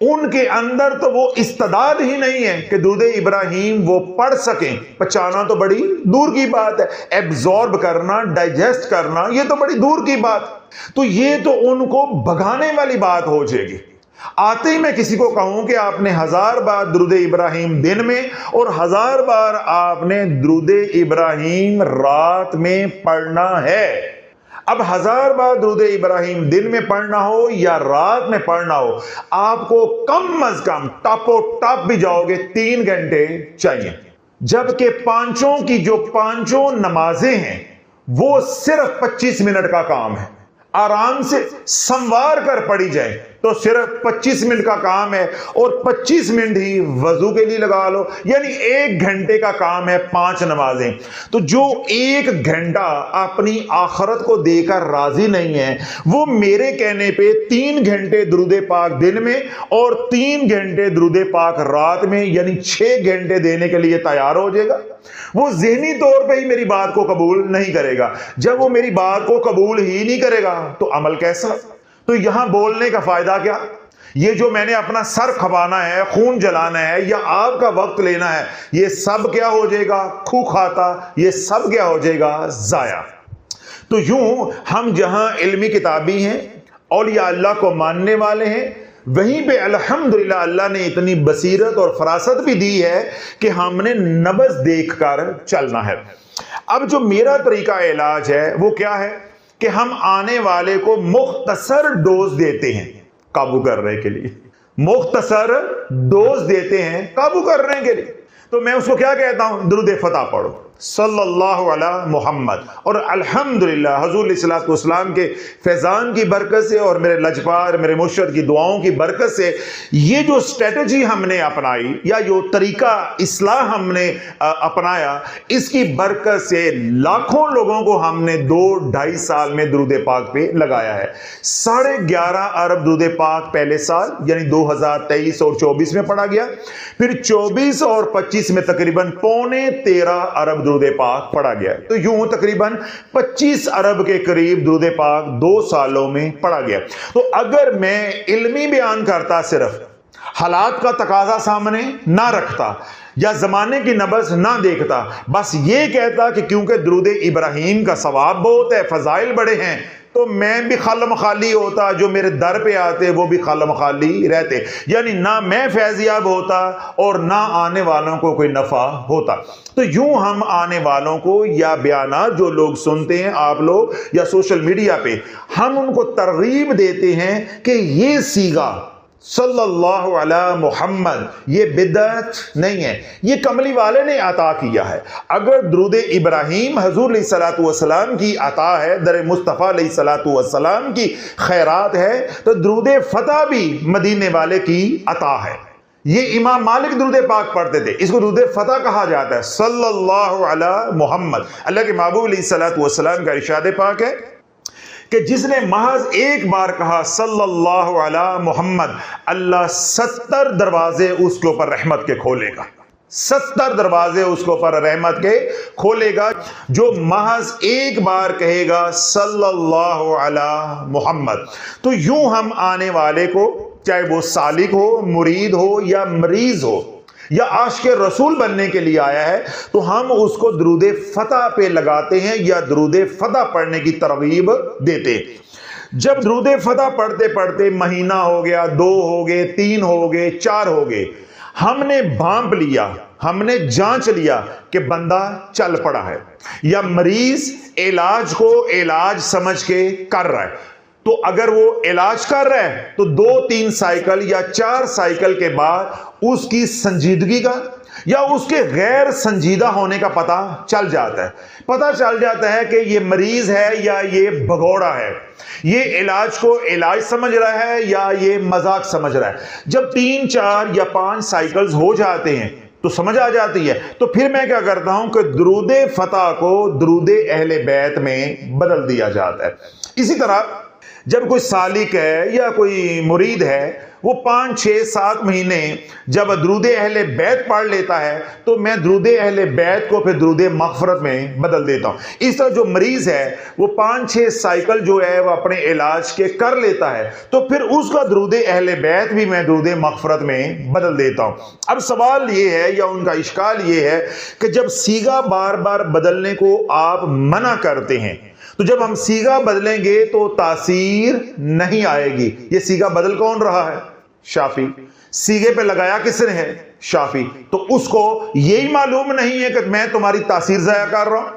ان کے اندر تو وہ استعداد ہی نہیں ہے کہ درود ابراہیم وہ پڑھ سکیں۔ پہچانا تو بڑی دور کی بات ہے، ایبزارب کرنا، ڈائجسٹ کرنا، یہ تو بڑی دور کی بات، تو یہ تو ان کو بھگانے والی بات ہو جائے گی۔ آتے ہی میں کسی کو کہوں کہ آپ نے 1000 بار درود ابراہیم دن میں اور 1000 بار آپ نے درود ابراہیم رات میں پڑھنا ہے۔ اب 1000 بار درود ابراہیم دن میں پڑھنا ہو یا رات میں پڑھنا ہو، آپ کو کم از کم ٹاپ و ٹاپ بھی جاؤ گے 3 گھنٹے چاہیے، جبکہ پانچوں کی جو پانچوں نمازیں ہیں وہ صرف 25 منٹ کا کام ہے، آرام سے سنوار کر پڑھی جائے تو صرف 25 منٹ کا کام ہے، اور 25 منٹ ہی وضو کے لیے لگا لو، یعنی 1 گھنٹے کا کام ہے 5 نمازیں۔ تو جو 1 گھنٹہ اپنی آخرت کو دے کر راضی نہیں ہے، وہ میرے کہنے پہ 3 گھنٹے درود پاک دن میں اور 3 گھنٹے درود پاک رات میں، یعنی 6 گھنٹے دینے کے لیے تیار ہو جائے گا۔ وہ ذہنی طور پہ ہی میری بات کو قبول نہیں کرے گا۔ جب وہ میری بات کو قبول ہی نہیں کرے گا تو عمل کیسا؟ تو یہاں بولنے کا فائدہ کیا؟ یہ جو میں نے اپنا سر کھپانا ہے، خون جلانا ہے یا آپ کا وقت لینا ہے، یہ سب کیا ہو جائے گا؟ کھو کھاتا، یہ سب کیا ہو جائے گا؟ ضائع۔ تو یوں ہم جہاں علمی کتابی ہیں، اولیاء اللہ کو ماننے والے ہیں، وہیں پہ الحمدللہ اللہ نے اتنی بصیرت اور فراست بھی دی ہے کہ ہم نے نبض دیکھ کر چلنا ہے۔ اب جو میرا طریقہ علاج ہے وہ کیا ہے کہ ہم آنے والے کو مختصر ڈوز دیتے ہیں قابو کرنے کے لیے، مختصر ڈوز دیتے ہیں قابو کرنے کے لیے۔ تو میں اس کو کیا کہتا ہوں؟ درود فتح پڑھو صلی اللہ علی محمد، اور الحمدللہ حضور علیہ الصلوۃ والسلام کے فیضان کی برکت سے اور میرے لجپار میرے مرشد کی دعاؤں کی برکت سے یہ جو اسٹریٹجی ہم نے اپنائی یا جو طریقہ اصلاح ہم نے اپنایا، اس کی برکت سے لاکھوں لوگوں کو ہم نے 2-2.5 سال میں درود پاک پہ لگایا ہے۔ 11.5 ارب درود پاک پہلے سال یعنی 2023 اور 24 میں پڑھا گیا، پھر 24 اور 25 میں تقریباً 13.25 ارب درود پاک پڑھا گیا، تو یوں تقریباً 25 ارب کے قریب درود پاک 2 سالوں میں پڑھا گیا۔ تو اگر میں علمی بیان کرتا، صرف حالات کا تقاضا سامنے نہ رکھتا یا زمانے کی نبض نہ دیکھتا، بس یہ کہتا کہ کیونکہ درود ابراہیم کا ثواب بہت ہے، فضائل بڑے ہیں، تو میں بھی خلم خالی ہوتا، جو میرے در پہ آتے وہ بھی خلم خالی رہتے، یعنی نہ میں فیضیاب ہوتا اور نہ آنے والوں کو کوئی نفع ہوتا۔ تو یوں ہم آنے والوں کو یا بیانات جو لوگ سنتے ہیں آپ لوگ یا سوشل میڈیا پہ، ہم ان کو ترغیب دیتے ہیں کہ یہ صیغہ صلی اللہ علی محمد یہ بدعت نہیں ہے، یہ کملی والے نے عطا کیا ہے۔ اگر درود ابراہیم حضور علیہ الصلوۃ والسلام کی عطا ہے، در مصطفیٰ علیہ الصلوۃ والسلام کی خیرات ہے، تو درود فتح بھی مدینے والے کی عطا ہے۔ یہ امام مالک درود پاک پڑھتے تھے، اس کو درود فتح کہا جاتا ہے، صلی اللہ علی محمد۔ اللہ کے محبوب علیہ الصلوۃ والسلام کا ارشاد پاک ہے کہ جس نے محض ایک بار کہا صلی اللہ علی محمد، اللہ 70 دروازے اس کے اوپر رحمت کے کھولے گا، 70 دروازے اس کے اوپر رحمت کے کھولے گا، جو محض ایک بار کہے گا صلی اللہ علی محمد۔ تو یوں ہم آنے والے کو، چاہے وہ سالک ہو، مرید ہو یا مریض ہو یا عاشق رسول بننے کے لیے آیا ہے، تو ہم اس کو درود فتح پہ لگاتے ہیں یا درود فتح پڑھنے کی ترغیب دیتے ہیں۔ جب درود فتح پڑھتے پڑھتے مہینہ ہو گیا، 2 ہو گئے، 3 ہو گئے، 4 ہو گئے، ہم نے بھانپ لیا، ہم نے جانچ لیا کہ بندہ چل پڑا ہے یا مریض علاج کو علاج سمجھ کے کر رہا ہے، تو اگر وہ علاج کر رہا ہے تو 2-3 سائیکل یا 4 سائیکل کے بعد اس کی سنجیدگی کا یا اس کے غیر سنجیدہ ہونے کا پتہ چل جاتا ہے. پتہ چل جاتا ہے کہ یہ مریض ہے یا یہ بھگوڑا ہے, یہ علاج کو علاج سمجھ رہا ہے یا یہ مذاق سمجھ رہا ہے. جب 3, 4 یا 5 سائیکلز ہو جاتے ہیں تو سمجھ آ جاتی ہے. تو پھر میں کیا کرتا ہوں کہ درود فتح کو درود اہل بیت میں بدل دیا جاتا ہے. اسی طرح جب کوئی سالک ہے یا کوئی مرید ہے وہ 5, 6, 7 مہینے جب درود اہل بیت پڑھ لیتا ہے تو میں درود اہل بیت کو پھر درود مغفرت میں بدل دیتا ہوں. اس طرح جو مریض ہے وہ 5, 6 سائیکل جو ہے وہ اپنے علاج کے کر لیتا ہے تو پھر اس کا درود اہل بیت بھی میں درود مغفرت میں بدل دیتا ہوں. اب سوال یہ ہے یا ان کا اشکال یہ ہے کہ جب صیغہ بار بار بدلنے کو آپ منع کرتے ہیں تو جب ہم صیغہ بدلیں گے تو تاثیر نہیں آئے گی. یہ صیغہ بدل کون رہا ہے؟ شافی. صیغے پہ لگایا کس نے ہے؟ شافی. تو اس کو یہی معلوم نہیں ہے کہ میں تمہاری تاثیر ضائع کر رہا ہوں.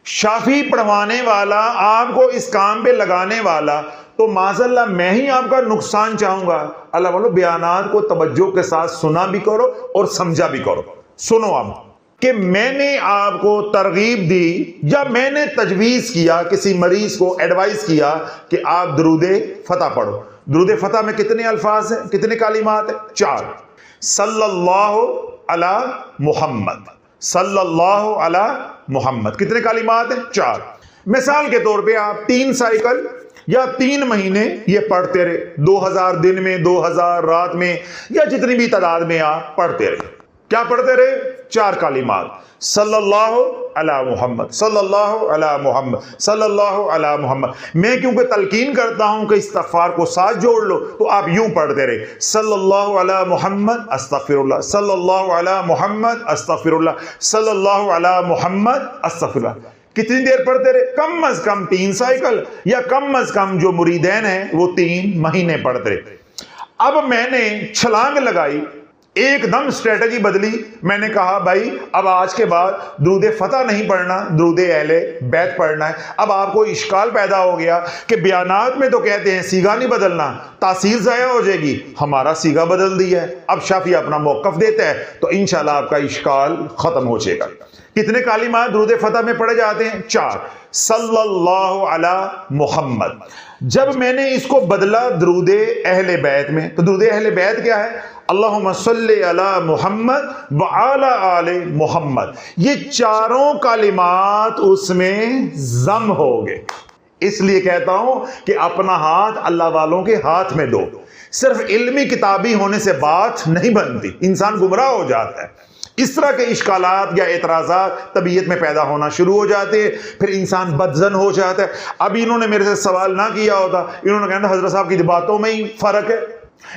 شافی پڑھوانے والا, آپ کو اس کام پہ لگانے والا, تو معاذ اللہ میں ہی آپ کا نقصان چاہوں گا. اللہ والو بیانات کو توجہ کے ساتھ سنا بھی کرو اور سمجھا بھی کرو. سنو اب کہ میں نے آپ کو ترغیب دی یا میں نے تجویز کیا, کسی مریض کو ایڈوائز کیا کہ آپ درود فتح پڑھو. درود فتح میں کتنے الفاظ ہیں, کتنے کلمات ہیں؟ 4. صلی اللہ علی محمد, صلی اللہ علی محمد, کتنے کلمات ہیں؟ 4. مثال کے طور پہ آپ 3 سائیکل یا 3 مہینے یہ پڑھتے رہے, 2000 دن میں, 2000 رات میں, یا جتنی بھی تعداد میں آپ پڑھتے رہے. کیا پڑھتے رہے؟ 4 کلمات. صلی اللہ علی محمد, صلی اللہ علی محمد, صلی اللہ علی محمد. میں کیونکہ تلقین کرتا ہوں کہ استغفار کو ساتھ جوڑ لو تو آپ یوں پڑھتے رہے, صلی اللہ علی محمد استغفر اللہ, صلی اللہ علی محمد استغفر اللہ, صلی اللہ علی محمد استغفر اللہ. کتنی دیر پڑھتے رہے؟ کم از کم 3 سائیکل یا کم از کم جو مریدین ہیں وہ 3 مہینے پڑھتے رہے. اب میں نے چھلانگ لگائی, ایک دم اسٹریٹجی بدلی. میں نے کہا بھائی اب آج کے بعد درود فتح نہیں پڑھنا, درود اہل بیت پڑھنا ہے. اب آپ کو اشکال پیدا ہو گیا کہ بیانات میں تو کہتے ہیں صیغہ نہیں بدلنا, تاثیر ضائع ہو جائے گی. ہمارا صیغہ بدل دیا ہے. اب شافعی اپنا موقف دیتا ہے تو انشاءاللہ آپ کا اشکال ختم ہو جائے گا. کتنے کلمات درود فتح میں پڑھے جاتے ہیں؟ 4. صلی اللہ علی محمد. جب میں نے اس کو بدلا درود اہل بیت میں تو درود اہل بیت کیا ہے؟ اللہم صلی علی محمد وعلی آل محمد. یہ 4 کلمات اس میں ضم ہو گئے. اس لیے کہتا ہوں کہ اپنا ہاتھ اللہ والوں کے ہاتھ میں دو. صرف علمی کتابی ہونے سے بات نہیں بنتی, انسان گمراہ ہو جاتا ہے. اس طرح کے اشکالات یا اعتراضات طبیعت میں پیدا ہونا شروع ہو جاتے ہیں, پھر انسان بدظن ہو جاتا ہے. اب انہوں نے میرے سے سوال نہ کیا ہوتا, انہوں نے کہا حضرت صاحب کی باتوں میں ہی فرق ہے,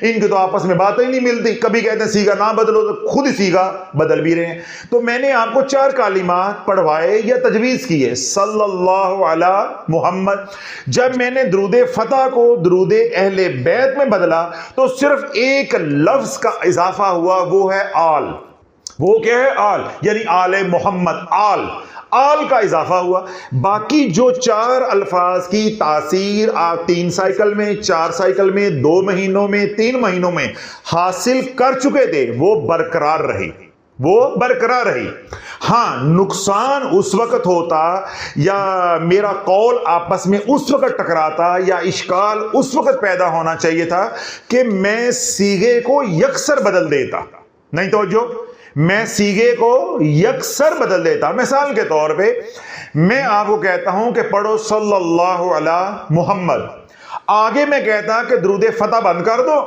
ان کی تو آپس میں باتیں ہی نہیں ملتی. کبھی کہتے ہیں صیغہ نہ بدلو تو خود ہی صیغہ بدل بھی رہے ہیں. تو میں نے آپ کو 4 کلمات پڑھوائے یا تجویز کیے, صلی اللہ علی محمد. جب میں نے درود فتح کو درود اہل بیت میں بدلا تو صرف ایک لفظ کا اضافہ ہوا, وہ ہے آل. وہ کیا ہے؟ آل, یعنی آل محمد. آل کا اضافہ ہوا. باقی جو 4 الفاظ کی تاثیر آپ 3 سائیکل میں, 4 سائیکل میں, 2 مہینوں میں, 3 مہینوں میں حاصل کر چکے تھے وہ برقرار رہی, وہ برقرار رہی. ہاں نقصان اس وقت ہوتا یا میرا قول آپس میں اس وقت ٹکراتا یا اشکال اس وقت پیدا ہونا چاہیے تھا کہ میں صیغے کو یکسر بدل دیتا. نہیں توجہ, میں صیغے کو یکسر بدل دیتا. مثال کے طور پہ میں آپ کو کہتا ہوں کہ پڑھو صلی اللہ علی محمد, آگے میں کہتا کہ درود فتح بند کر دو,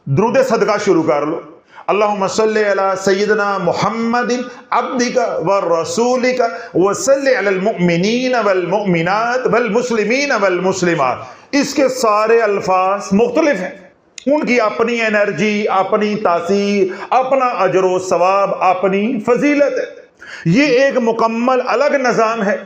درود صدقہ شروع کر لو. اللہم صلی علی سیدنا محمد عبدک ورسولک وصلی علی المؤمنین والمؤمنات والمسلمین والمسلمات. اس کے سارے الفاظ مختلف ہیں, ان کی اپنی انرجی, اپنی تاثیر, اپنا اجر و ثواب, اپنی فضیلت ہے. یہ ایک مکمل الگ نظام ہے.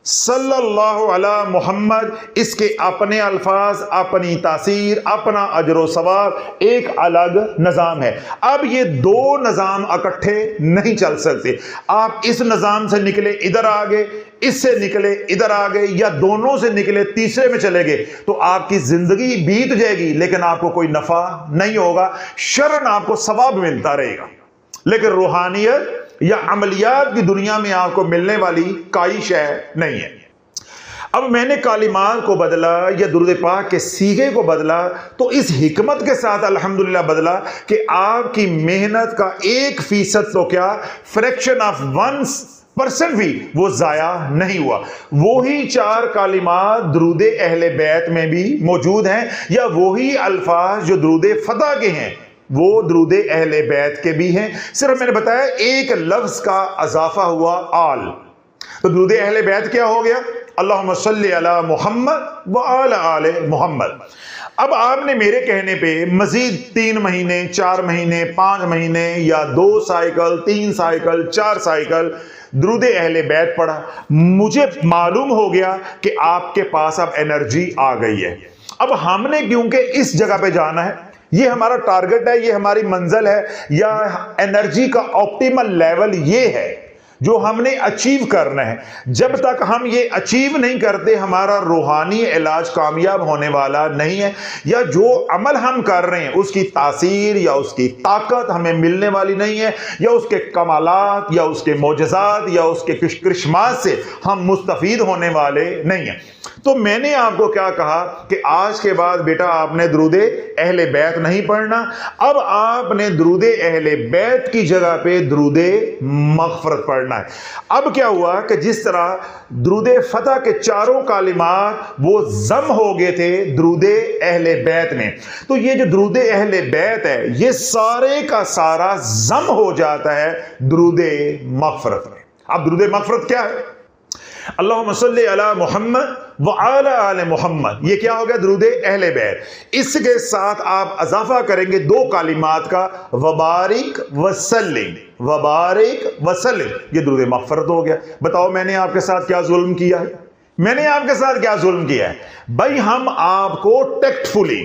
صلی اللہ علی محمد، اس کے اپنے الفاظ، اپنی تاثیر، اپنا اجر و ثواب، ایک الگ نظام ہے۔ اب یہ دو نظام اکٹھے نہیں چل سکتے۔ آپ اس نظام سے نکلے ادھر آگے، اس سے نکلے ادھر آگے، یا دونوں سے نکلے تیسرے میں چلے گئے تو آپ کی زندگی بیت جائے گی لیکن آپ کو کوئی نفع نہیں ہوگا، شرعاً آپ کو ثواب ملتا رہے گا لیکن روحانیت یا عملیات کی دنیا میں آپ کو ملنے والی کوئی شے نہیں ہے۔ اب میں نے کلمات کو بدلا یا درود پاک کے صیغے کو بدلا تو اس حکمت کے ساتھ الحمدللہ بدلا کہ آپ کی محنت کا 1% تو کیا، فریکشن آف 1% بھی وہ ضائع نہیں ہوا۔ وہی 4 کلمات درود اہل بیت میں بھی موجود ہیں، یا وہی الفاظ جو درود فتح کے ہیں وہ درود اہل بیت کے بھی ہیں، صرف میں نے بتایا ایک لفظ کا اضافہ ہوا، آل۔ تو درود اہل بیت کیا ہو گیا؟ اللہم صلی علی محمد وآل آل محمد۔ اب آپ نے میرے کہنے پہ مزید 3 مہینے، 4 مہینے، 5 مہینے، یا 2 سائیکل، 3 سائیکل، 4 سائیکل درود اہل بیت پڑھا۔ مجھے معلوم ہو گیا کہ آپ کے پاس اب انرجی آ گئی ہے۔ اب ہم نے کیونکہ اس جگہ پہ جانا ہے، یہ ہمارا ٹارگٹ ہے، یہ ہماری منزل ہے، یا انرجی کا آپٹیمل لیول یہ ہے جو ہم نے اچیو کرنا ہے۔ جب تک ہم یہ اچیو نہیں کرتے ہمارا روحانی علاج کامیاب ہونے والا نہیں ہے، یا جو عمل ہم کر رہے ہیں اس کی تاثیر یا اس کی طاقت ہمیں ملنے والی نہیں ہے، یا اس کے کمالات یا اس کے معجزات یا اس کے کرشمات سے ہم مستفید ہونے والے نہیں ہیں۔ تو میں نے آپ کو کیا کہا کہ آج کے بعد بیٹا آپ نے درود اہل بیت نہیں پڑھنا، اب آپ نے درود اہل بیت کی جگہ پہ درود مغفرت پڑھنا ہے۔ اب کیا ہوا کہ جس طرح درود فتح کے 4 کلمات وہ ضم ہو گئے تھے درود اہل بیت میں، تو یہ جو درود اہل بیت ہے یہ سارے کا سارا ضم ہو جاتا ہے درود مغفرت میں۔ اب درود مغفرت کیا ہے؟ اللہم صلی علی محمد وعلی آل محمد، یہ کیا ہو گیا؟ درود اہل بیت۔ اس کے ساتھ آپ اضافہ کریں گے 2 کلمات کا، وبارک وسلم، وبارک وسلم، یہ درود مغفرت ہو گیا۔ بتاؤ میں نے آپ کے ساتھ کیا ظلم کیا ہے؟ میں نے آپ کے ساتھ کیا ظلم کیا ہے؟ بھائی ہم آپ کو ٹیکٹفلی،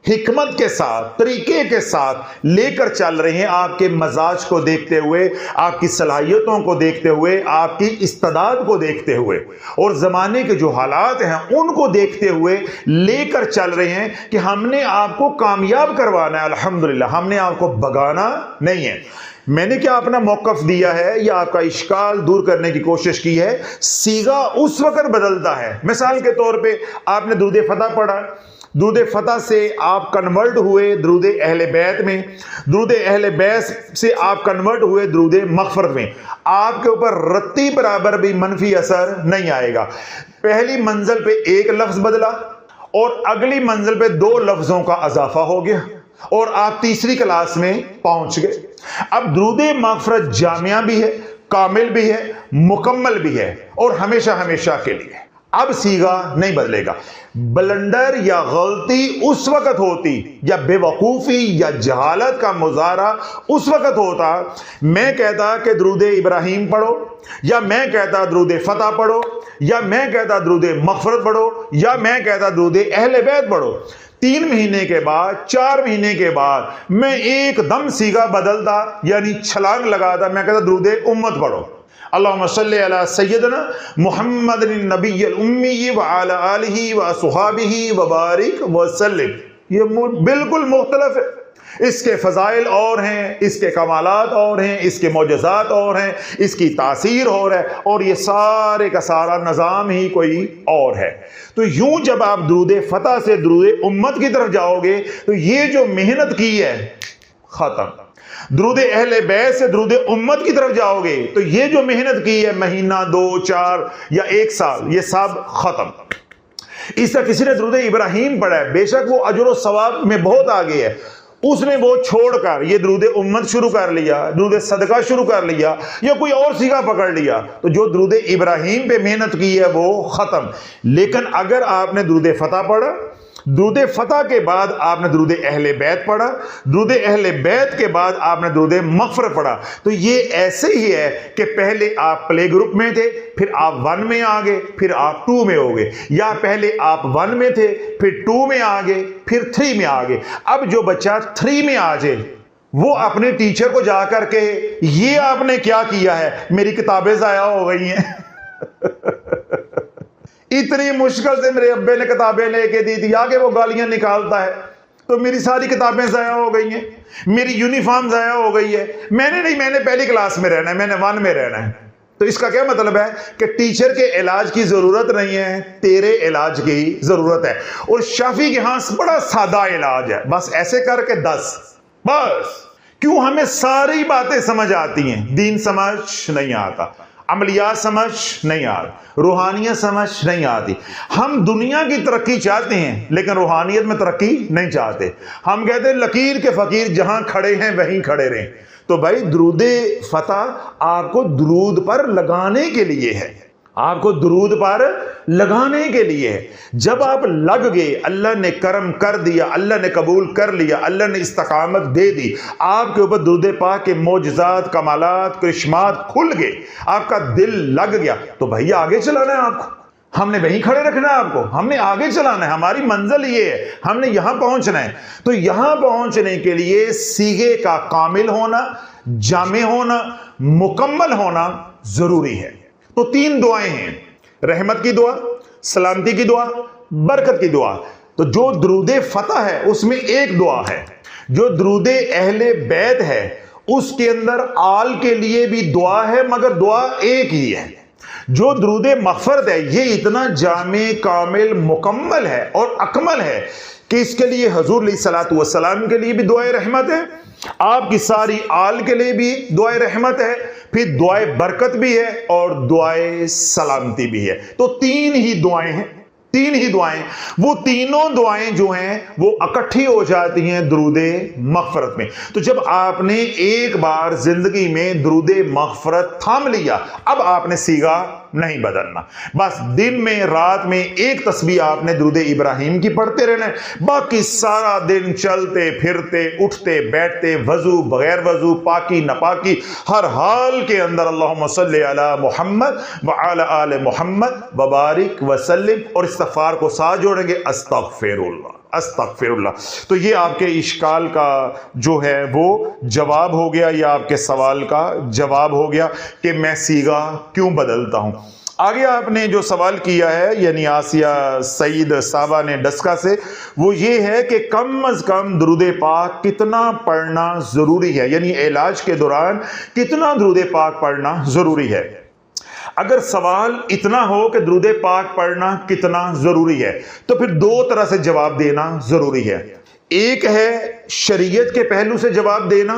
حکمت کے ساتھ، طریقے کے ساتھ لے کر چل رہے ہیں، آپ کے مزاج کو دیکھتے ہوئے، آپ کی صلاحیتوں کو دیکھتے ہوئے، آپ کی استعداد کو دیکھتے ہوئے، اور زمانے کے جو حالات ہیں ان کو دیکھتے ہوئے لے کر چل رہے ہیں کہ ہم نے آپ کو کامیاب کروانا ہے۔ الحمدللہ ہم نے آپ کو بگانا نہیں ہے۔ میں نے کیا اپنا موقف دیا ہے یا آپ کا اشکال دور کرنے کی کوشش کی ہے؟ صیغہ اس وقت بدلتا ہے۔ مثال کے طور پہ آپ نے درود فتح پڑھا، درود فتح سے آپ کنورٹ ہوئے درود اہل بیت میں، درود اہل بیت سے آپ کنورٹ ہوئے درود مغفرت میں، آپ کے اوپر رتی برابر بھی منفی اثر نہیں آئے گا۔ پہلی منزل پہ 1 لفظ بدلا اور اگلی منزل پہ 2 لفظوں کا اضافہ ہو گیا اور آپ تیسری کلاس میں پہنچ گئے۔ اب درود مغفرت جامعہ بھی ہے، کامل بھی ہے، مکمل بھی ہے، اور ہمیشہ ہمیشہ کے لیے۔ اب صیغہ نہیں بدلے گا۔ بلنڈر یا غلطی اس وقت ہوتی، یا بے وقوفی یا جہالت کا مظاہرہ اس وقت ہوتا، میں کہتا کہ درود ابراہیم پڑھو، یا میں کہتا درود فتح پڑھو، یا میں کہتا درود مغفرت پڑھو، یا میں کہتا درود اہل بیت پڑھو۔ 3 مہینے کے بعد، 4 مہینے کے بعد میں ایک دم صیغہ بدلتا، یعنی چھلانگ لگاتا، میں کہتا درود امت پڑھو، اللہم صلی علی سیدنا محمد النبی الامی وعلی آلہ وصحابہ وبارک وسلم۔ یہ بالکل مختلف ہے، اس کے فضائل اور ہیں، اس کے کمالات اور ہیں، اس کے معجزات اور ہیں، اس کی تاثیر اور ہے، اور یہ سارے کا سارا نظام ہی کوئی اور ہے۔ تو یوں جب آپ درود فتح سے درود امت کی طرف جاؤ گے تو یہ جو محنت کی ہے ختم۔ درود اہل بیت سے درود امت کی طرف جاؤ گے تو یہ جو محنت کی ہے مہینہ، 2، 4 یا 1 سال، یہ سب ختم۔ اس طرح کسی نے درود ابراہیم پڑھا ہے، بے شک وہ اجر و ثواب میں بہت آگے ہے، اس نے وہ چھوڑ کر یہ درود امت شروع کر لیا، درود صدقہ شروع کر لیا، یا کوئی اور صیغہ پکڑ لیا، تو جو درود ابراہیم پہ محنت کی ہے وہ ختم۔ لیکن اگر آپ نے درود فتح پڑھا، درود فتح کے بعد آپ نے درود اہل بیت پڑھا، درود اہل بیت کے بعد آپ نے درود مغفرت پڑھا. تو یہ ایسے ہی ہے کہ پہلے آپ پلے گروپ میں تھے، پھر آپ 1 میں آ گئے، پھر آپ 2 میں ہو گئے، یا پہلے آپ 1 میں تھے، پھر 2 میں آ گئے، پھر 3 میں آ گئے. اب جو بچہ 3 میں آ جائے وہ اپنے ٹیچر کو جا کر کے یہ آپ نے کیا کیا ہے، میری کتابیں ضائع ہو گئی ہیں. اتنی مشکل سے میرے ابے نے کتابیں لے کے دی تھی، آگے وہ گالیاں نکالتا ہے تو میری ساری کتابیں ضائع ہو گئی ہیں، میری یونیفارم ضائع ہو گئی ہے. میں نے پہلی کلاس میں رہنا ہے، میں نے 1 میں رہنا ہے. تو اس کا کیا مطلب ہے کہ ٹیچر کے علاج کی ضرورت نہیں ہے، تیرے علاج کی ضرورت ہے. اور شافی کے ہاں بڑا سادہ علاج ہے، بس ایسے کر کے 10 بس. کیوں؟ ہمیں ساری باتیں سمجھ آتی ہیں، دین سمجھ نہیں آتا، عملیات سمجھ نہیں آتی، روحانیت سمجھ نہیں آتی. ہم دنیا کی ترقی چاہتے ہیں لیکن روحانیت میں ترقی نہیں چاہتے. ہم کہتے ہیں لکیر کے فقیر جہاں کھڑے ہیں وہیں کھڑے رہیں. تو بھائی درود فتح آپ کو درود پر لگانے کے لیے ہے، آپ کو درود پر لگانے کے لیے ہے. جب آپ لگ گئے، اللہ نے کرم کر دیا، اللہ نے قبول کر لیا، اللہ نے استقامت دے دی، آپ کے اوپر درود پاک کے معجزات، کمالات، کرشمات کھل گئے، آپ کا دل لگ گیا، تو بھائی آگے چلانا ہے آپ کو. ہم نے وہیں کھڑے رکھنا ہے آپ کو، ہم نے آگے چلانا ہے. ہماری منزل یہ ہے، ہم نے یہاں پہنچنا ہے. تو یہاں پہنچنے کے لیے سیغے کا کامل ہونا، جامع ہونا، مکمل ہونا ضروری ہے. تو 3 دعائیں ہیں، رحمت کی دعا، سلامتی کی دعا، برکت کی دعا. تو جو درود فتح ہے اس میں ایک دعا ہے، جو درود اہل بیت ہے اس کے اندر آل کے لیے بھی دعا ہے، مگر دعا ایک ہی ہے. جو درود مغفرت ہے یہ اتنا جامع، کامل، مکمل ہے اور اکمل ہے کہ اس کے لیے حضور علیہ الصلوۃ والسلام کے لیے بھی دعائے رحمت ہے، آپ کی ساری آل کے لیے بھی دعائے رحمت ہے، پھر دعائے برکت بھی ہے اور دعائے سلامتی بھی ہے. تو 3 ہی دعائیں ہیں، 3 ہی دعائیں. وہ تینوں دعائیں جو ہیں وہ اکٹھی ہو جاتی ہیں درود مغفرت میں. تو جب آپ نے ایک بار زندگی میں درود مغفرت تھام لیا، اب آپ نے سیگا نہیں بدلنا. بس دن میں، رات میں ایک تسبیح آپ نے درود ابراہیم کی پڑھتے رہنا ہے، باقی سارا دن چلتے پھرتے، اٹھتے بیٹھتے، وضو بغیر وضو، پاکی نپاکی، ہر حال کے اندر اللہم صلی علی محمد وعلی آل محمد وبارک وسلم، اور استغفار کو ساتھ جوڑیں گے، استغفر اللہ، استغفر اللہ. تو یہ آپ کے اشکال کا جو ہے وہ جواب ہو گیا، یا آپ کے سوال کا جواب ہو گیا کہ میں سیگا کیوں بدلتا ہوں. آگے آپ نے جو سوال کیا ہے، یعنی آسیہ سعید صاحبہ نے ڈسکا سے، وہ یہ ہے کہ کم از کم درود پاک کتنا پڑھنا ضروری ہے، یعنی علاج کے دوران کتنا درود پاک پڑھنا ضروری ہے. اگر سوال اتنا ہو کہ درود پاک پڑھنا کتنا ضروری ہے تو پھر 2 طرح سے جواب دینا ضروری ہے. ایک ہے شریعت کے پہلو سے جواب دینا،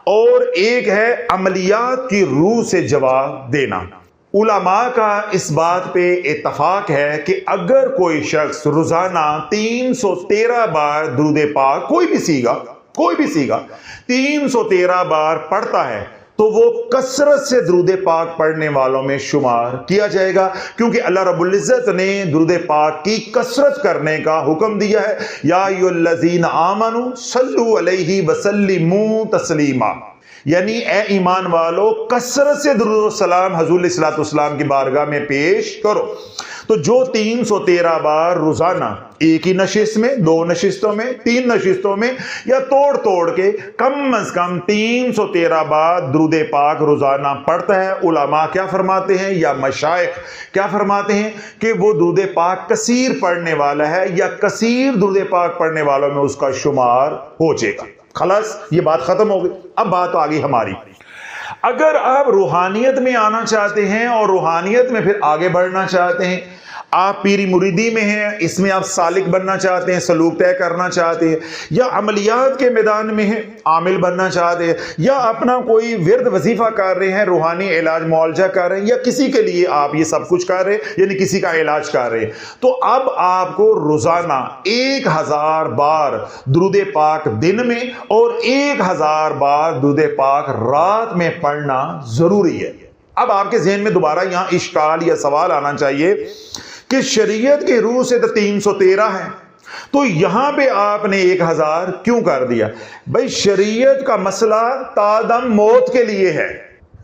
اور ایک ہے عملیات کی روح سے جواب دینا. علماء کا اس بات پہ اتفاق ہے کہ اگر کوئی شخص روزانہ 313 بار درود پاک کوئی بھی سیگا 313 بار پڑھتا ہے تو وہ کثرت سے درود پاک پڑھنے والوں میں شمار کیا جائے گا، کیونکہ اللہ رب العزت نے درود پاک کی کثرت کرنے کا حکم دیا ہے. یا ایھا الذین آمنوا صلوا علیہ وسلموا تسلیما، یعنی اے ایمان والو کثرت سے درود و سلام حضور علیہ الصلوۃ والسلام کی بارگاہ میں پیش کرو. تو جو 313 بار روزانہ ایک ہی نشست میں، 2 نشستوں میں، 3 نشستوں میں، یا توڑ کے کم از کم 313 بار درود پاک روزانہ پڑھتا ہے، علماء کیا فرماتے ہیں یا مشائخ کیا فرماتے ہیں کہ وہ درود پاک کثیر پڑھنے والا ہے، یا کثیر درود پاک پڑھنے والوں میں اس کا شمار ہو جائے گا. خلاص یہ بات ختم ہو گئی. اب بات آ گئی ہماری، اگر آپ روحانیت میں آنا چاہتے ہیں اور روحانیت میں پھر آگے بڑھنا چاہتے ہیں، آپ پیری مریدی میں ہیں، اس میں آپ سالک بننا چاہتے ہیں، سلوک طے کرنا چاہتے ہیں، یا عملیات کے میدان میں ہیں، عامل بننا چاہتے ہیں، یا اپنا کوئی ورد وظیفہ کر رہے ہیں، روحانی علاج معالجہ کر رہے ہیں، یا کسی کے لیے آپ یہ سب کچھ کر رہے ہیں، یعنی کسی کا علاج کر رہے ہیں، تو اب آپ کو روزانہ 1000 بار درود پاک دن میں اور 1000 بار درود پاک رات میں پڑھنا ضروری ہے. اب آپ کے ذہن میں دوبارہ یہاں اشکال یا سوال آنا چاہیے کہ شریعت کی روح سے تو 313 ہے، تو یہاں پہ آپ نے 1000 کیوں کر دیا؟ بھائی شریعت کا مسئلہ تادم موت کے لیے ہے.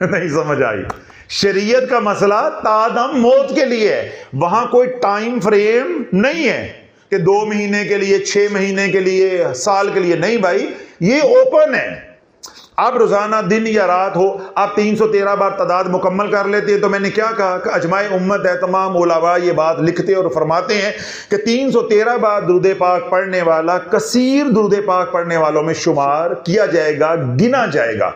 نہیں سمجھ آئی؟ شریعت کا مسئلہ تادم موت کے لیے ہے. وہاں کوئی ٹائم فریم نہیں ہے کہ 2 مہینے کے لیے، 6 مہینے کے لیے، سال کے لیے. نہیں بھائی، یہ اوپن ہے. آپ روزانہ دن یا رات ہو، آپ 313 بار تعداد مکمل کر لیتے ہیں. تو میں نے کیا کہا کہ اجماع امت ہے، تمام علماء یہ بات لکھتے اور فرماتے ہیں کہ 313 بار درود پاک پڑھنے والا کثیر درود پاک پڑھنے والوں میں شمار کیا جائے گا، گنا جائے گا.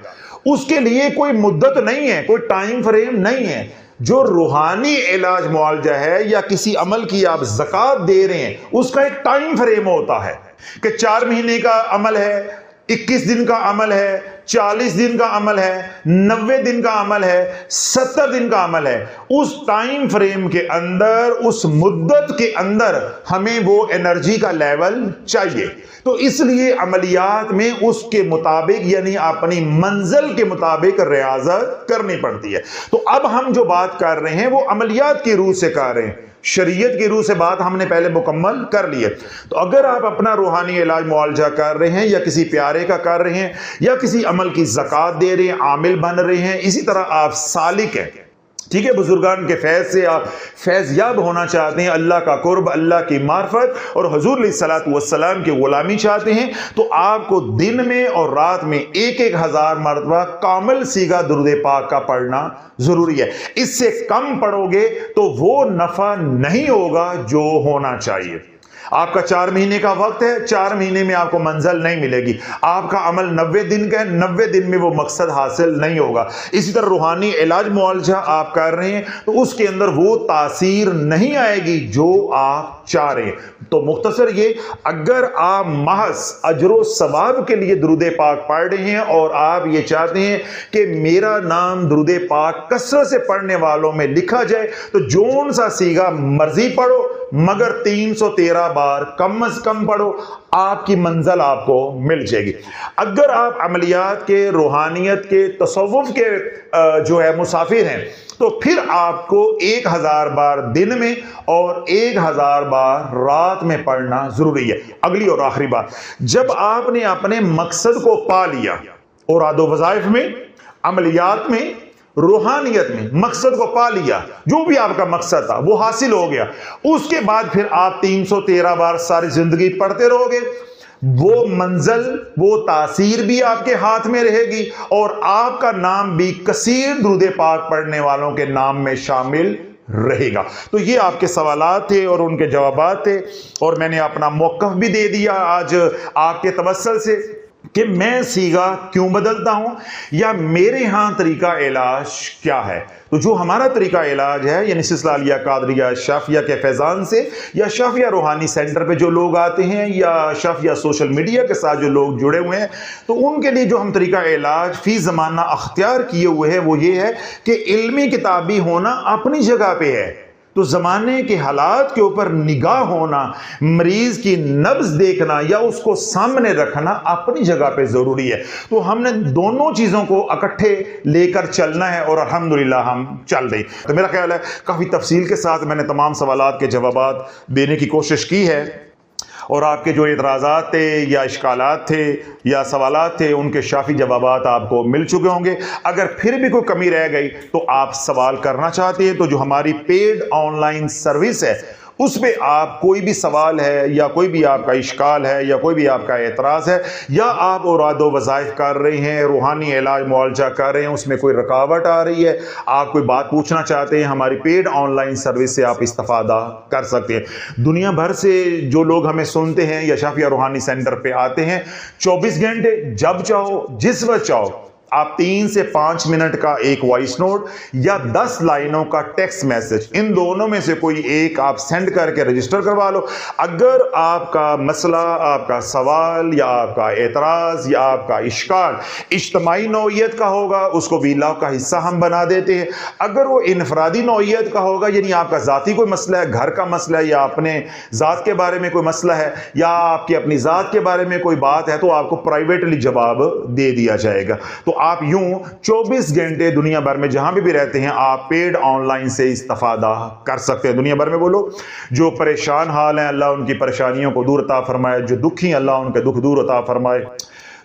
اس کے لیے کوئی مدت نہیں ہے، کوئی ٹائم فریم نہیں ہے. جو روحانی علاج معالجہ ہے یا کسی عمل کی آپ زکوٰۃ دے رہے ہیں، اس کا ایک ٹائم فریم ہوتا ہے کہ 4 مہینے کا عمل ہے، 21 دن کا عمل ہے، 40 دن کا عمل ہے، 90 دن کا عمل ہے، 70 دن کا عمل ہے. اس ٹائم فریم کے اندر، اس مدت کے اندر ہمیں وہ انرجی کا لیول چاہیے. تو اس لیے عملیات میں اس کے مطابق، یعنی اپنی منزل کے مطابق ریاضت کرنی پڑتی ہے. تو اب ہم جو بات کر رہے ہیں وہ عملیات کی روح سے کر رہے ہیں، شریعت کی روح سے بات ہم نے پہلے مکمل کر لی ہے. تو اگر آپ اپنا روحانی علاج معالجہ کر رہے ہیں، یا کسی پیارے کا کر رہے ہیں، یا کسی عمل کی زکوٰۃ دے رہے ہیں، عامل بن رہے ہیں، اسی طرح آپ سالک ہیں، ٹھیک ہے، بزرگان کے فیض سے آپ فیض یاب ہونا چاہتے ہیں، اللہ کا قرب، اللہ کی معرفت اور حضور علیہ الصلوۃ والسلام کی غلامی چاہتے ہیں، تو آپ کو دن میں اور رات میں 1000 مرتبہ کامل صیغہ درود پاک کا پڑھنا ضروری ہے. اس سے کم پڑھو گے تو وہ نفع نہیں ہوگا جو ہونا چاہیے. آپ کا 4 مہینے کا وقت ہے، 4 مہینے میں آپ کو منزل نہیں ملے گی. آپ کا عمل 90 دن کا ہے، 90 دن میں وہ مقصد حاصل نہیں ہوگا. اسی طرح روحانی علاج معالجہ آپ کر رہے ہیں تو اس کے اندر وہ تاثیر نہیں آئے گی جو آپ چاہ رہے ہیں. تو مختصر یہ، اگر آپ محض اجر و ثواب کے لیے درود پاک پڑھ رہے ہیں اور آپ یہ چاہتے ہیں کہ میرا نام درود پاک کثرت سے پڑھنے والوں میں لکھا جائے، تو جون سا صیغہ مرضی پڑھو، مگر 313 بار کم از کم پڑھو، آپ کی منزل آپ کو مل جائے گی. اگر آپ عملیات کے، روحانیت کے، تصوف کے جو ہے مسافر ہیں، تو پھر آپ کو 1000 بار دن میں اور 1000 بار رات میں پڑھنا ضروری ہے. اگلی اور آخری بات، جب آپ نے اپنے مقصد کو پا لیا، اوراد و وظائف میں، عملیات میں، روحانیت میں مقصد کو پا لیا، جو بھی آپ کا مقصد تھا وہ حاصل ہو گیا، اس کے بعد پھر آپ 313 بار ساری زندگی پڑھتے رہو گے. وہ منزل، وہ تاثیر بھی آپ کے ہاتھ میں رہے گی، اور آپ کا نام بھی کثیر درود پاک پڑھنے والوں کے نام میں شامل رہے گا. تو یہ آپ کے سوالات تھے اور ان کے جوابات تھے، اور میں نے اپنا موقف بھی دے دیا آج آپ کے توسل سے کہ میں صیغہ کیوں بدلتا ہوں، یا میرے ہاں طریقہ علاج کیا ہے. تو جو ہمارا طریقہ علاج ہے، یعنی سلسلہ عالیہ قادریہ شافیہ کے فیضان سے، یا شافیہ روحانی سینٹر پہ جو لوگ آتے ہیں، یا شافیہ سوشل میڈیا کے ساتھ جو لوگ جڑے ہوئے ہیں، تو ان کے لیے جو ہم طریقہ علاج فی زمانہ اختیار کیے ہوئے ہیں وہ یہ ہے کہ علمی کتابی ہونا اپنی جگہ پہ ہے، تو زمانے کے حالات کے اوپر نگاہ ہونا، مریض کی نبض دیکھنا یا اس کو سامنے رکھنا اپنی جگہ پہ ضروری ہے. تو ہم نے دونوں چیزوں کو اکٹھے لے کر چلنا ہے، اور الحمدللہ ہم چل رہے. تو میرا خیال ہے کافی تفصیل کے ساتھ میں نے تمام سوالات کے جوابات دینے کی کوشش کی ہے، اور آپ کے جو اعتراضات تھے یا اشکالات تھے یا سوالات تھے، ان کے شافی جوابات آپ کو مل چکے ہوں گے. اگر پھر بھی کوئی کمی رہ گئی تو آپ سوال کرنا چاہتے ہیں، تو جو ہماری پیڈ آن لائن سروس ہے اس پہ آپ کوئی بھی سوال ہے، یا کوئی بھی آپ کا اشکال ہے، یا کوئی بھی آپ کا اعتراض ہے، یا آپ اوراد و وظائف کر رہے ہیں، روحانی علاج معالجہ کر رہے ہیں، اس میں کوئی رکاوٹ آ رہی ہے، آپ کوئی بات پوچھنا چاہتے ہیں، ہماری پیڈ آن لائن سروس سے آپ استفادہ کر سکتے ہیں. دنیا بھر سے جو لوگ ہمیں سنتے ہیں یا شافیہ روحانی سینٹر پہ آتے ہیں، 24 گھنٹے جب چاہو، جس وقت چاہو، آپ 3 سے 5 منٹ کا ایک وائس نوٹ یا 10 لائنوں کا ٹیکسٹ میسج، ان دونوں میں سے کوئی ایک آپ سینڈ کر کے رجسٹر کروا لو. اگر آپ کا مسئلہ، آپ کا سوال یا آپ کا اعتراض یا آپ کا اشکال اجتماعی نوعیت کا ہوگا، اس کو ویلا کا حصہ ہم بنا دیتے ہیں. اگر وہ انفرادی نوعیت کا ہوگا، یعنی آپ کا ذاتی کوئی مسئلہ ہے، گھر کا مسئلہ ہے، یا اپنے ذات کے بارے میں کوئی مسئلہ ہے، یا آپ کی اپنی ذات کے بارے میں کوئی بات ہے، تو آپ کو پرائیویٹلی جواب دے دیا جائے گا. تو آپ یوں 24 گھنٹے دنیا بھر میں جہاں بھی رہتے ہیں آپ پیڈ آن لائن سے استفادہ کر سکتے ہیں. دنیا بھر میں بولو. جو پریشان حال ہیں اللہ ان کی پریشانیوں کو دور عطا فرمائے, جو دکھی ہیں اللہ ان کے دکھ دور عطا فرمائے,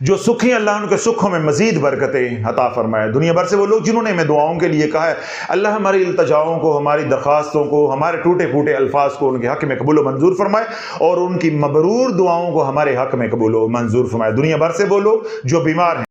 جو سکھی اللہ ان کے سکھوں میں مزید برکتیں عطا فرمائے. دنیا بھر سے وہ لوگ جنہوں نے ہمیں دعاؤں کے لیے کہا ہے, اللہ ہماری التجاؤں کو, ہماری درخواستوں کو, ہمارے ٹوٹے پھوٹے الفاظ کو ان کے حق میں قبول و منظور فرمائے, اور ان کی مبرور دعاؤں کو ہمارے حق میں قبول و منظور فرمائے. دنیا بھر سے وہ لوگ جو بیمار ہیں